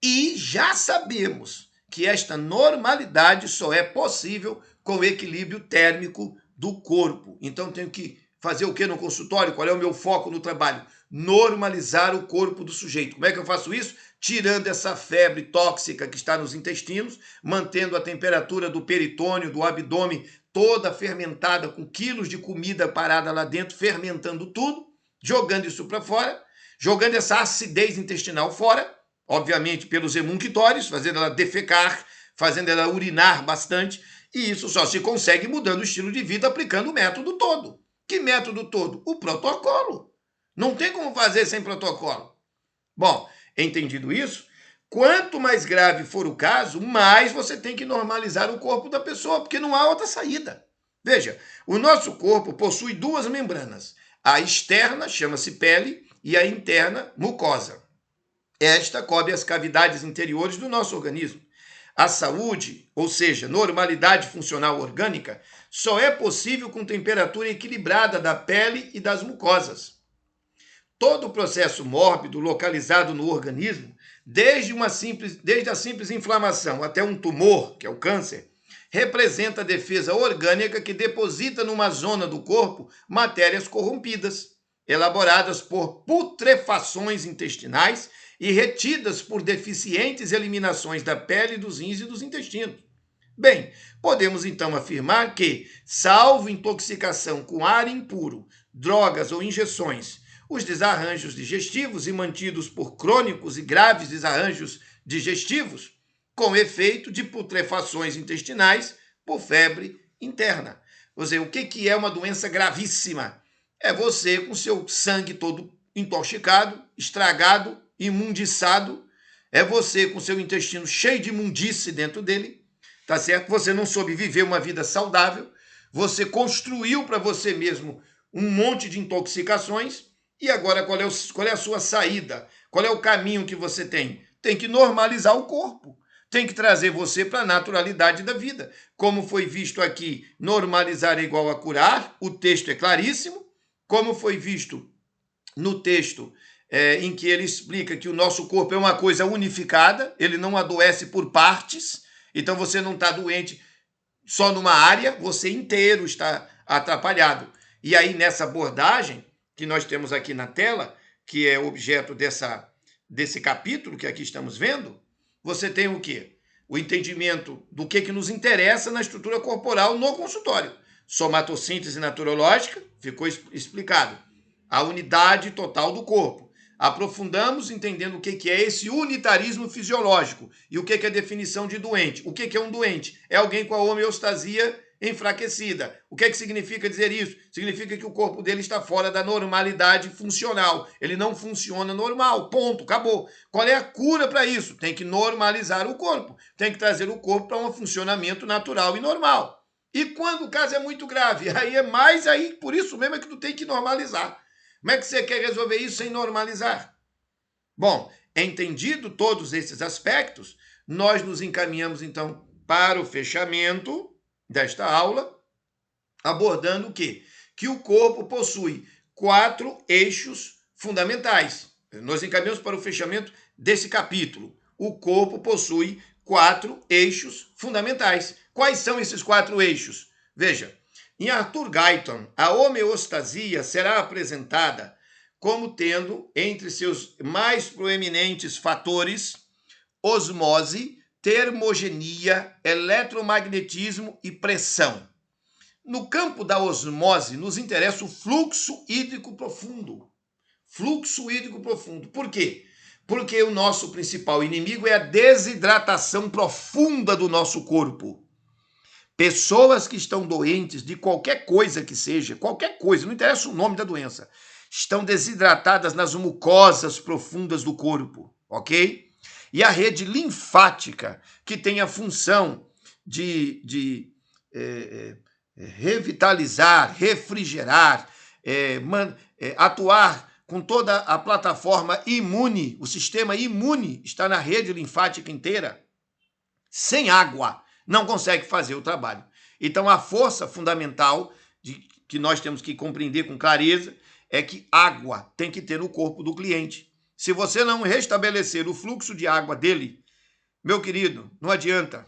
E já sabemos que esta normalidade só é possível com o equilíbrio térmico do corpo. Então, tenho que fazer o que no consultório? Qual é o meu foco no trabalho? Normalizar o corpo do sujeito. Como é que eu faço isso? Tirando essa febre tóxica que está nos intestinos, mantendo a temperatura do peritônio, do abdômen, toda fermentada, com quilos de comida parada lá dentro, fermentando tudo, jogando isso para fora, jogando essa acidez intestinal fora, obviamente pelos emunctórios, fazendo ela defecar, fazendo ela urinar bastante, e isso só se consegue mudando o estilo de vida, aplicando o método todo. Que método todo? O protocolo. Não tem como fazer sem protocolo. Bom, entendido isso, quanto mais grave for o caso, mais você tem que normalizar o corpo da pessoa, porque não há outra saída. Veja, o nosso corpo possui duas membranas. A externa chama-se pele e a interna, mucosa. Esta cobre as cavidades interiores do nosso organismo. A saúde, ou seja, normalidade funcional orgânica, só é possível com temperatura equilibrada da pele e das mucosas. Todo o processo mórbido localizado no organismo, desde a simples inflamação até um tumor, que é o câncer, representa a defesa orgânica que deposita numa zona do corpo matérias corrompidas, elaboradas por putrefações intestinais e retidas por deficientes eliminações da pele, dos rins e dos intestinos. Bem, podemos então afirmar que, salvo intoxicação com ar impuro, drogas ou injeções, os desarranjos digestivos e mantidos por crônicos e graves desarranjos digestivos, com efeito de putrefações intestinais por febre interna. Ou seja, o que é uma doença gravíssima? É você com seu sangue todo intoxicado, estragado, imundiçado, é você com seu intestino cheio de imundice dentro dele, tá certo? Você não soube viver uma vida saudável, você construiu para você mesmo um monte de intoxicações, e agora qual é a sua saída? Qual é o caminho que você tem? Tem que normalizar o corpo, tem que trazer você para a naturalidade da vida. Como foi visto aqui, normalizar é igual a curar, o texto é claríssimo, como foi visto no texto em que ele explica que o nosso corpo é uma coisa unificada, ele não adoece por partes, então você não está doente só numa área, você inteiro está atrapalhado. E aí, nessa abordagem que nós temos aqui na tela, que é objeto desse capítulo que aqui estamos vendo, você tem o quê? O entendimento do que nos interessa na estrutura corporal no consultório. Somatossíntese naturológica, ficou explicado. A unidade total do corpo. Aprofundamos entendendo o que é esse unitarismo fisiológico e o que é a definição de doente. O que é um doente? É alguém com a homeostasia enfraquecida. O que significa dizer isso? Significa que o corpo dele está fora da normalidade funcional. Ele não funciona normal. Ponto. Acabou. Qual é a cura para isso? Tem que normalizar o corpo. Tem que trazer o corpo para um funcionamento natural e normal. E quando o caso é muito grave, aí por isso mesmo é que tu tem que normalizar. Como é que você quer resolver isso sem normalizar? Bom, entendido todos esses aspectos, nós nos encaminhamos então para o fechamento desta aula, abordando o quê? Que o corpo possui 4 eixos fundamentais. Nós encaminhamos para o fechamento desse capítulo. O corpo possui 4 eixos fundamentais. Quais são esses 4 eixos? Veja, em Arthur Guyton, a homeostasia será apresentada como tendo, entre seus mais proeminentes fatores, osmose, termogenia, eletromagnetismo e pressão. No campo da osmose, nos interessa o fluxo hídrico profundo. Fluxo hídrico profundo. Por quê? Porque o nosso principal inimigo é a desidratação profunda do nosso corpo. Pessoas que estão doentes de qualquer coisa que seja, qualquer coisa, não interessa o nome da doença, estão desidratadas nas mucosas profundas do corpo, ok? E a rede linfática, que tem a função de revitalizar, refrigerar, atuar com toda a plataforma imune, o sistema imune está na rede linfática inteira, sem água, não consegue fazer o trabalho. Então, a força fundamental que nós temos que compreender com clareza é que água tem que ter no corpo do cliente. Se você não restabelecer o fluxo de água dele, meu querido, não adianta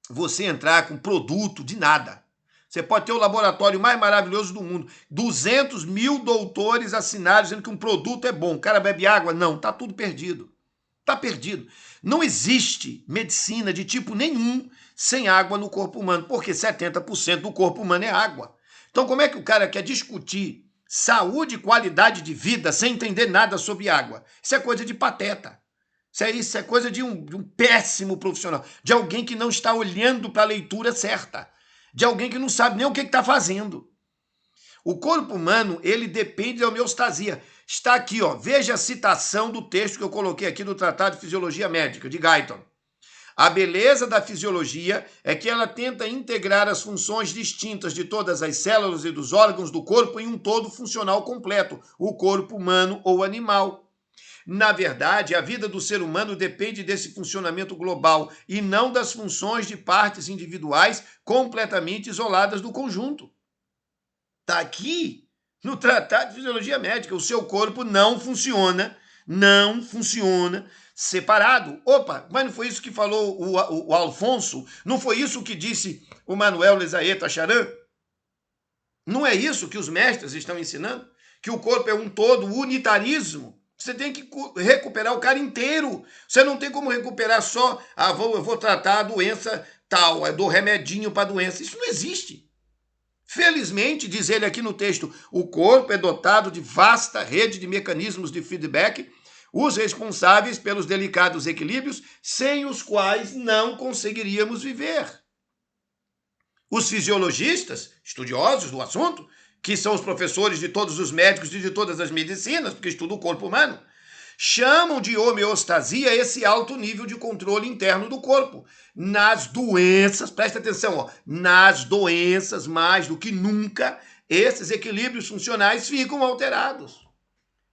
você entrar com produto de nada. Você pode ter o laboratório mais maravilhoso do mundo, 200 mil doutores assinaram dizendo que um produto é bom. O cara bebe água? Não, tá tudo perdido. Tá perdido. Não existe medicina de tipo nenhum sem água no corpo humano, porque 70% do corpo humano é água. Então, como é que o cara quer discutir saúde e qualidade de vida sem entender nada sobre água? Isso é coisa de pateta. Isso é coisa de um péssimo profissional, de alguém que não está olhando para a leitura certa, de alguém que não sabe nem o que está fazendo. O corpo humano, ele depende da homeostasia. Está aqui, ó, veja a citação do texto que eu coloquei aqui do Tratado de Fisiologia Médica, de Guyton. A beleza da fisiologia é que ela tenta integrar as funções distintas de todas as células e dos órgãos do corpo em um todo funcional completo, o corpo humano ou animal. Na verdade, a vida do ser humano depende desse funcionamento global e não das funções de partes individuais completamente isoladas do conjunto. Está aqui no Tratado de Fisiologia Médica. O seu corpo não funciona separado. Opa, mas não foi isso que falou o Alfonso? Não foi isso que disse o Manuel Lezaeta Charan? Não é isso que os mestres estão ensinando? Que o corpo é um todo, o unitarismo? Você tem que recuperar o cara inteiro. Você não tem como recuperar só, eu vou tratar a doença tal, eu dou remedinho para a doença. Isso não existe. Felizmente, diz ele aqui no texto, o corpo é dotado de vasta rede de mecanismos de feedback, os responsáveis pelos delicados equilíbrios, sem os quais não conseguiríamos viver. Os fisiologistas, estudiosos do assunto, que são os professores de todos os médicos e de todas as medicinas, porque estudam o corpo humano, chamam de homeostasia esse alto nível de controle interno do corpo. Nas doenças, presta atenção, ó, nas doenças, mais do que nunca, esses equilíbrios funcionais ficam alterados.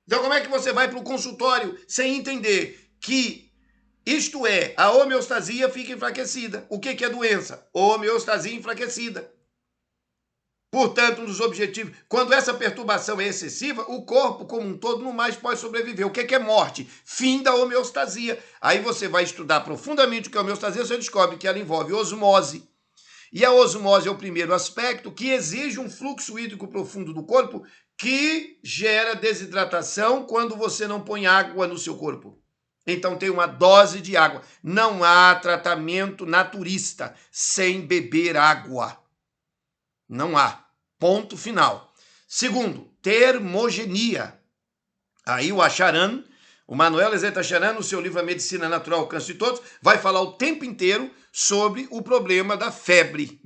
Então, como é que você vai para o consultório sem entender que isto é, a homeostasia fica enfraquecida? O que é doença? Homeostasia enfraquecida. Portanto, um dos objetivos, quando essa perturbação é excessiva, o corpo como um todo não mais pode sobreviver. O que é morte? Fim da homeostasia. Aí você vai estudar profundamente o que é homeostasia, você descobre que ela envolve osmose. E a osmose é o primeiro aspecto que exige um fluxo hídrico profundo do corpo que gera desidratação quando você não põe água no seu corpo. Então tem uma dose de água. Não há tratamento naturista sem beber água. Não há. Ponto final. Segundo, termogenia. Aí o Acharan, o Manuel Lezaeta Charan, no seu livro A Medicina Natural ao Alcance de Todos, vai falar o tempo inteiro sobre o problema da febre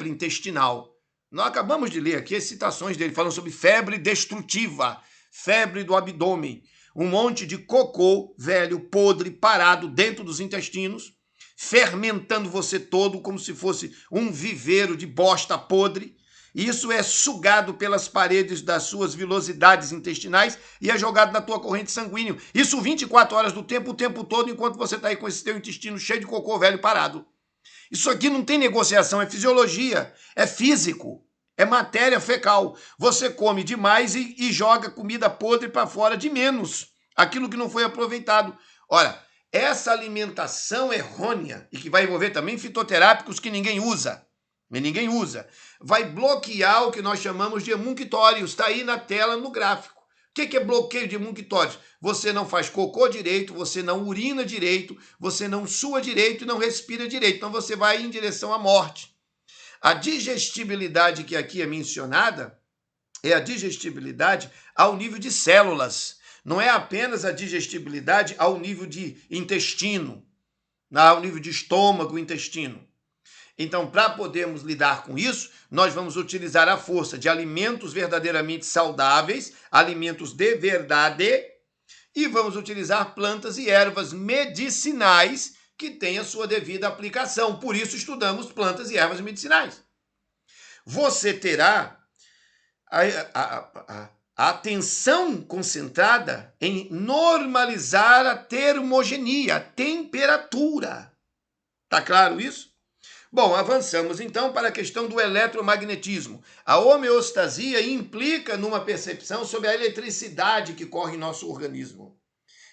intestinal. Nós acabamos de ler aqui as citações dele, falando sobre febre destrutiva, febre do abdômen, um monte de cocô velho, podre, parado dentro dos intestinos, fermentando você todo como se fosse um viveiro de bosta podre. Isso é sugado pelas paredes das suas vilosidades intestinais e é jogado na tua corrente sanguínea. Isso 24 horas do tempo, o tempo todo, enquanto você está aí com esse teu intestino cheio de cocô velho parado. Isso aqui não tem negociação, é fisiologia, é físico, é matéria fecal. Você come demais e joga comida podre para fora de menos, aquilo que não foi aproveitado. Ora, essa alimentação errônea, e que vai envolver também fitoterápicos que ninguém usa, vai bloquear o que nós chamamos de emunctórios. Está aí na tela, no gráfico. O que é bloqueio de emunctórios? Você não faz cocô direito, você não urina direito, você não sua direito e não respira direito. Então você vai em direção à morte. A digestibilidade que aqui é mencionada é a digestibilidade ao nível de células. Não é apenas a digestibilidade ao nível de intestino, ao nível de estômago, intestino. Então, para podermos lidar com isso, nós vamos utilizar a força de alimentos verdadeiramente saudáveis, alimentos de verdade, e vamos utilizar plantas e ervas medicinais que têm a sua devida aplicação. Por isso, estudamos plantas e ervas medicinais. Você terá a atenção concentrada em normalizar a termogenia, a temperatura. Tá claro isso? Bom, avançamos então para a questão do eletromagnetismo. A homeostasia implica numa percepção sobre a eletricidade que corre em nosso organismo.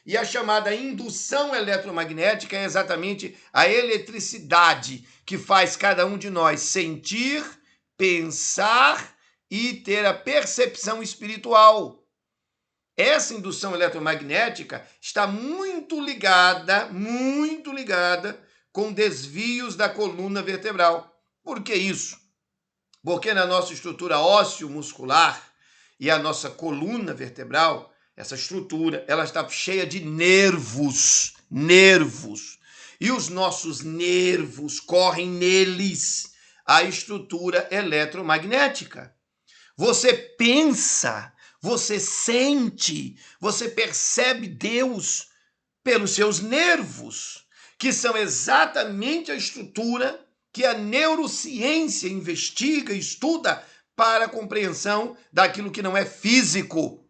E a chamada indução eletromagnética é exatamente a eletricidade que faz cada um de nós sentir, pensar e ter a percepção espiritual. Essa indução eletromagnética está muito ligada com desvios da coluna vertebral. Por que isso? Porque na nossa estrutura ósseo-muscular e a nossa coluna vertebral, essa estrutura, ela está cheia de nervos. E os nossos nervos correm neles a estrutura eletromagnética. Você pensa, você sente, você percebe Deus pelos seus nervos, que são exatamente a estrutura que a neurociência investiga e estuda para a compreensão daquilo que não é físico,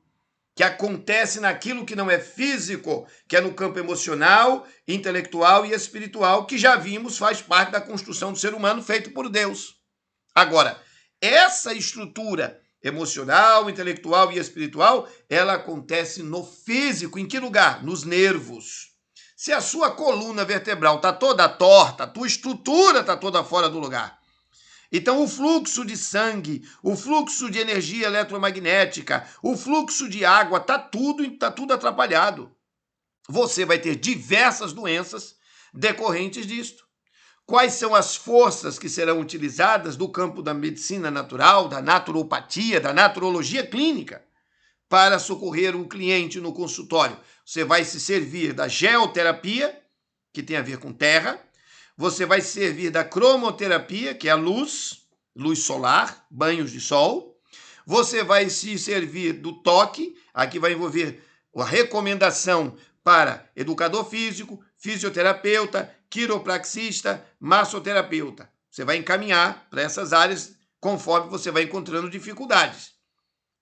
que acontece naquilo que não é físico, que é no campo emocional, intelectual e espiritual, que já vimos faz parte da construção do ser humano feito por Deus. Agora, essa estrutura emocional, intelectual e espiritual, ela acontece no físico. Em que lugar? Nos nervos. Se a sua coluna vertebral está toda torta, a tua estrutura está toda fora do lugar. Então, o fluxo de sangue, o fluxo de energia eletromagnética, o fluxo de água, está tudo atrapalhado. Você vai ter diversas doenças decorrentes disto. Quais são as forças que serão utilizadas do campo da medicina natural, da naturopatia, da naturologia clínica, para socorrer um cliente no consultório? Você vai se servir da geoterapia, que tem a ver com terra. Você vai se servir da cromoterapia, que é a luz solar, banhos de sol. Você vai se servir do toque, aqui vai envolver a recomendação para educador físico, fisioterapeuta, quiropraxista, massoterapeuta. Você vai encaminhar para essas áreas conforme você vai encontrando dificuldades.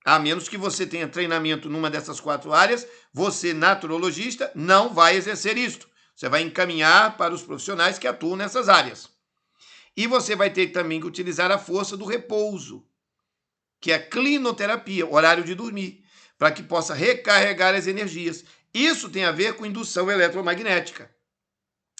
A menos que você tenha treinamento numa dessas 4 áreas, você, naturologista, não vai exercer isto. Você vai encaminhar para os profissionais que atuam nessas áreas. E você vai ter também que utilizar a força do repouso, que é a clinoterapia, horário de dormir, para que possa recarregar as energias. Isso tem a ver com indução eletromagnética.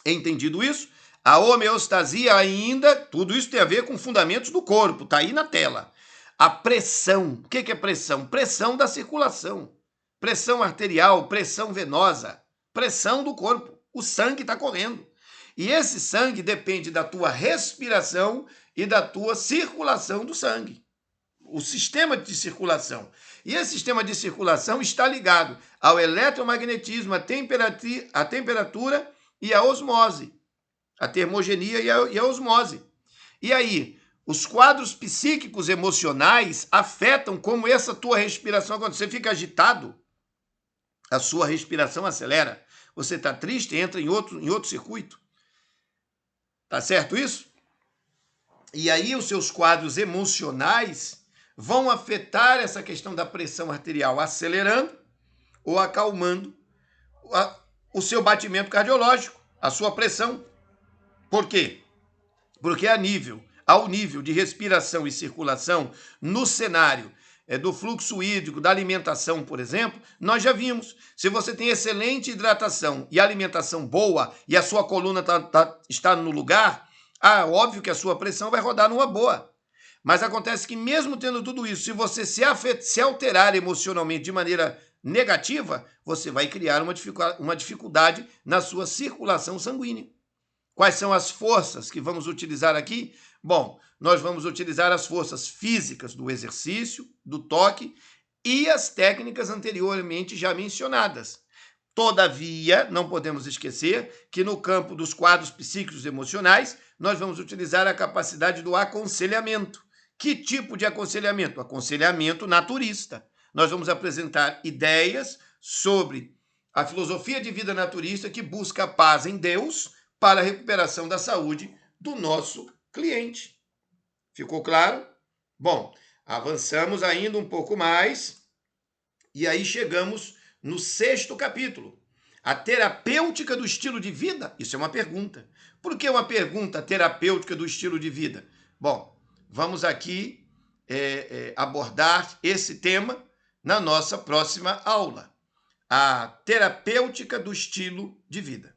Entendido isso? A homeostasia ainda, tudo isso tem a ver com fundamentos do corpo, está aí na tela. A pressão, o que é pressão? Pressão da circulação, pressão arterial, pressão venosa, pressão do corpo. O sangue está correndo. E esse sangue depende da tua respiração e da tua circulação do sangue. O sistema de circulação. E esse sistema de circulação está ligado ao eletromagnetismo, à temperatura e à osmose. A termogenia e a osmose. E aí, os quadros psíquicos emocionais afetam como essa tua respiração, quando você fica agitado, a sua respiração acelera. Você está triste, entra em outro circuito. Tá certo isso? E aí os seus quadros emocionais vão afetar essa questão da pressão arterial, acelerando ou acalmando o seu batimento cardiológico, a sua pressão. Por quê? Porque ao nível de respiração e circulação, no cenário do fluxo hídrico, da alimentação, por exemplo, nós já vimos. Se você tem excelente hidratação e alimentação boa e a sua coluna está no lugar, óbvio que a sua pressão vai rodar numa boa. Mas acontece que mesmo tendo tudo isso, se você se alterar emocionalmente de maneira negativa, você vai criar uma dificuldade na sua circulação sanguínea. Quais são as forças que vamos utilizar aqui? Bom, nós vamos utilizar as forças físicas do exercício, do toque e as técnicas anteriormente já mencionadas. Todavia, não podemos esquecer que no campo dos quadros psíquicos e emocionais, nós vamos utilizar a capacidade do aconselhamento. Que tipo de aconselhamento? Aconselhamento naturista. Nós vamos apresentar ideias sobre a filosofia de vida naturista que busca a paz em Deus para a recuperação da saúde do nosso cliente. Ficou claro? Bom, avançamos ainda um pouco mais e aí chegamos no 6º capítulo. A terapêutica do estilo de vida? Isso é uma pergunta. Por que uma pergunta terapêutica do estilo de vida? Bom, vamos aqui abordar esse tema na nossa próxima aula. A terapêutica do estilo de vida.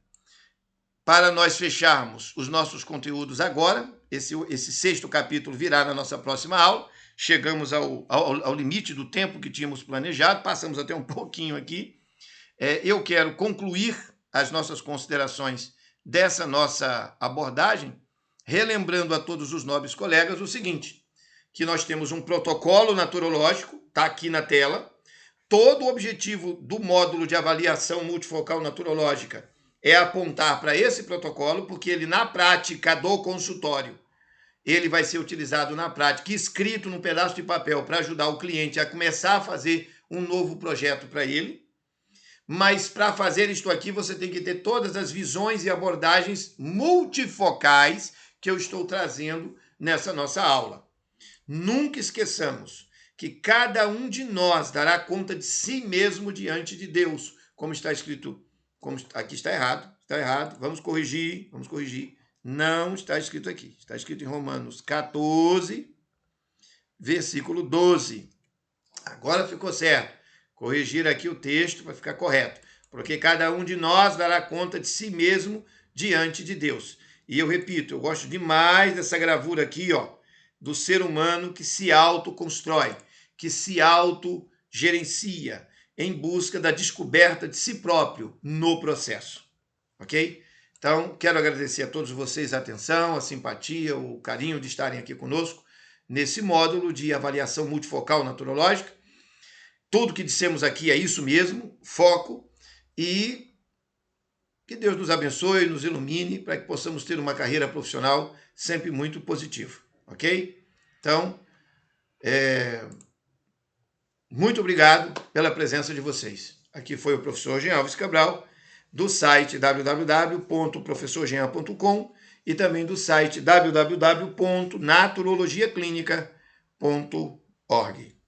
Para nós fecharmos os nossos conteúdos agora, esse 6º capítulo virá na nossa próxima aula. Chegamos ao limite do tempo que tínhamos planejado, passamos até um pouquinho aqui. Eu quero concluir as nossas considerações dessa nossa abordagem, relembrando a todos os nobres colegas o seguinte, que nós temos um protocolo naturológico, está aqui na tela. Todo o objetivo do módulo de avaliação multifocal naturológica é apontar para esse protocolo, porque ele, na prática do consultório, ele vai ser utilizado na prática, escrito num pedaço de papel para ajudar o cliente a começar a fazer um novo projeto para ele. Mas para fazer isto aqui, você tem que ter todas as visões e abordagens multifocais que eu estou trazendo nessa nossa aula. Nunca esqueçamos que cada um de nós dará conta de si mesmo diante de Deus, como está escrito. Aqui está errado, vamos corrigir. Não está escrito aqui, está escrito em Romanos 14, versículo 12. Agora ficou certo. Corrigir aqui o texto para ficar correto. Porque cada um de nós dará conta de si mesmo diante de Deus. E eu repito, eu gosto demais dessa gravura aqui, ó, do ser humano que se autoconstrói, que se autogerencia em busca da descoberta de si próprio no processo. Ok? Então, quero agradecer a todos vocês a atenção, a simpatia, o carinho de estarem aqui conosco nesse módulo de avaliação multifocal naturológica. Tudo que dissemos aqui é isso mesmo, foco, e que Deus nos abençoe, nos ilumine, para que possamos ter uma carreira profissional sempre muito positiva, ok? Então, muito obrigado pela presença de vocês. Aqui foi o professor Jean Alves Cabral, do site www.professorjean.com e também do site www.naturologiaclinica.org.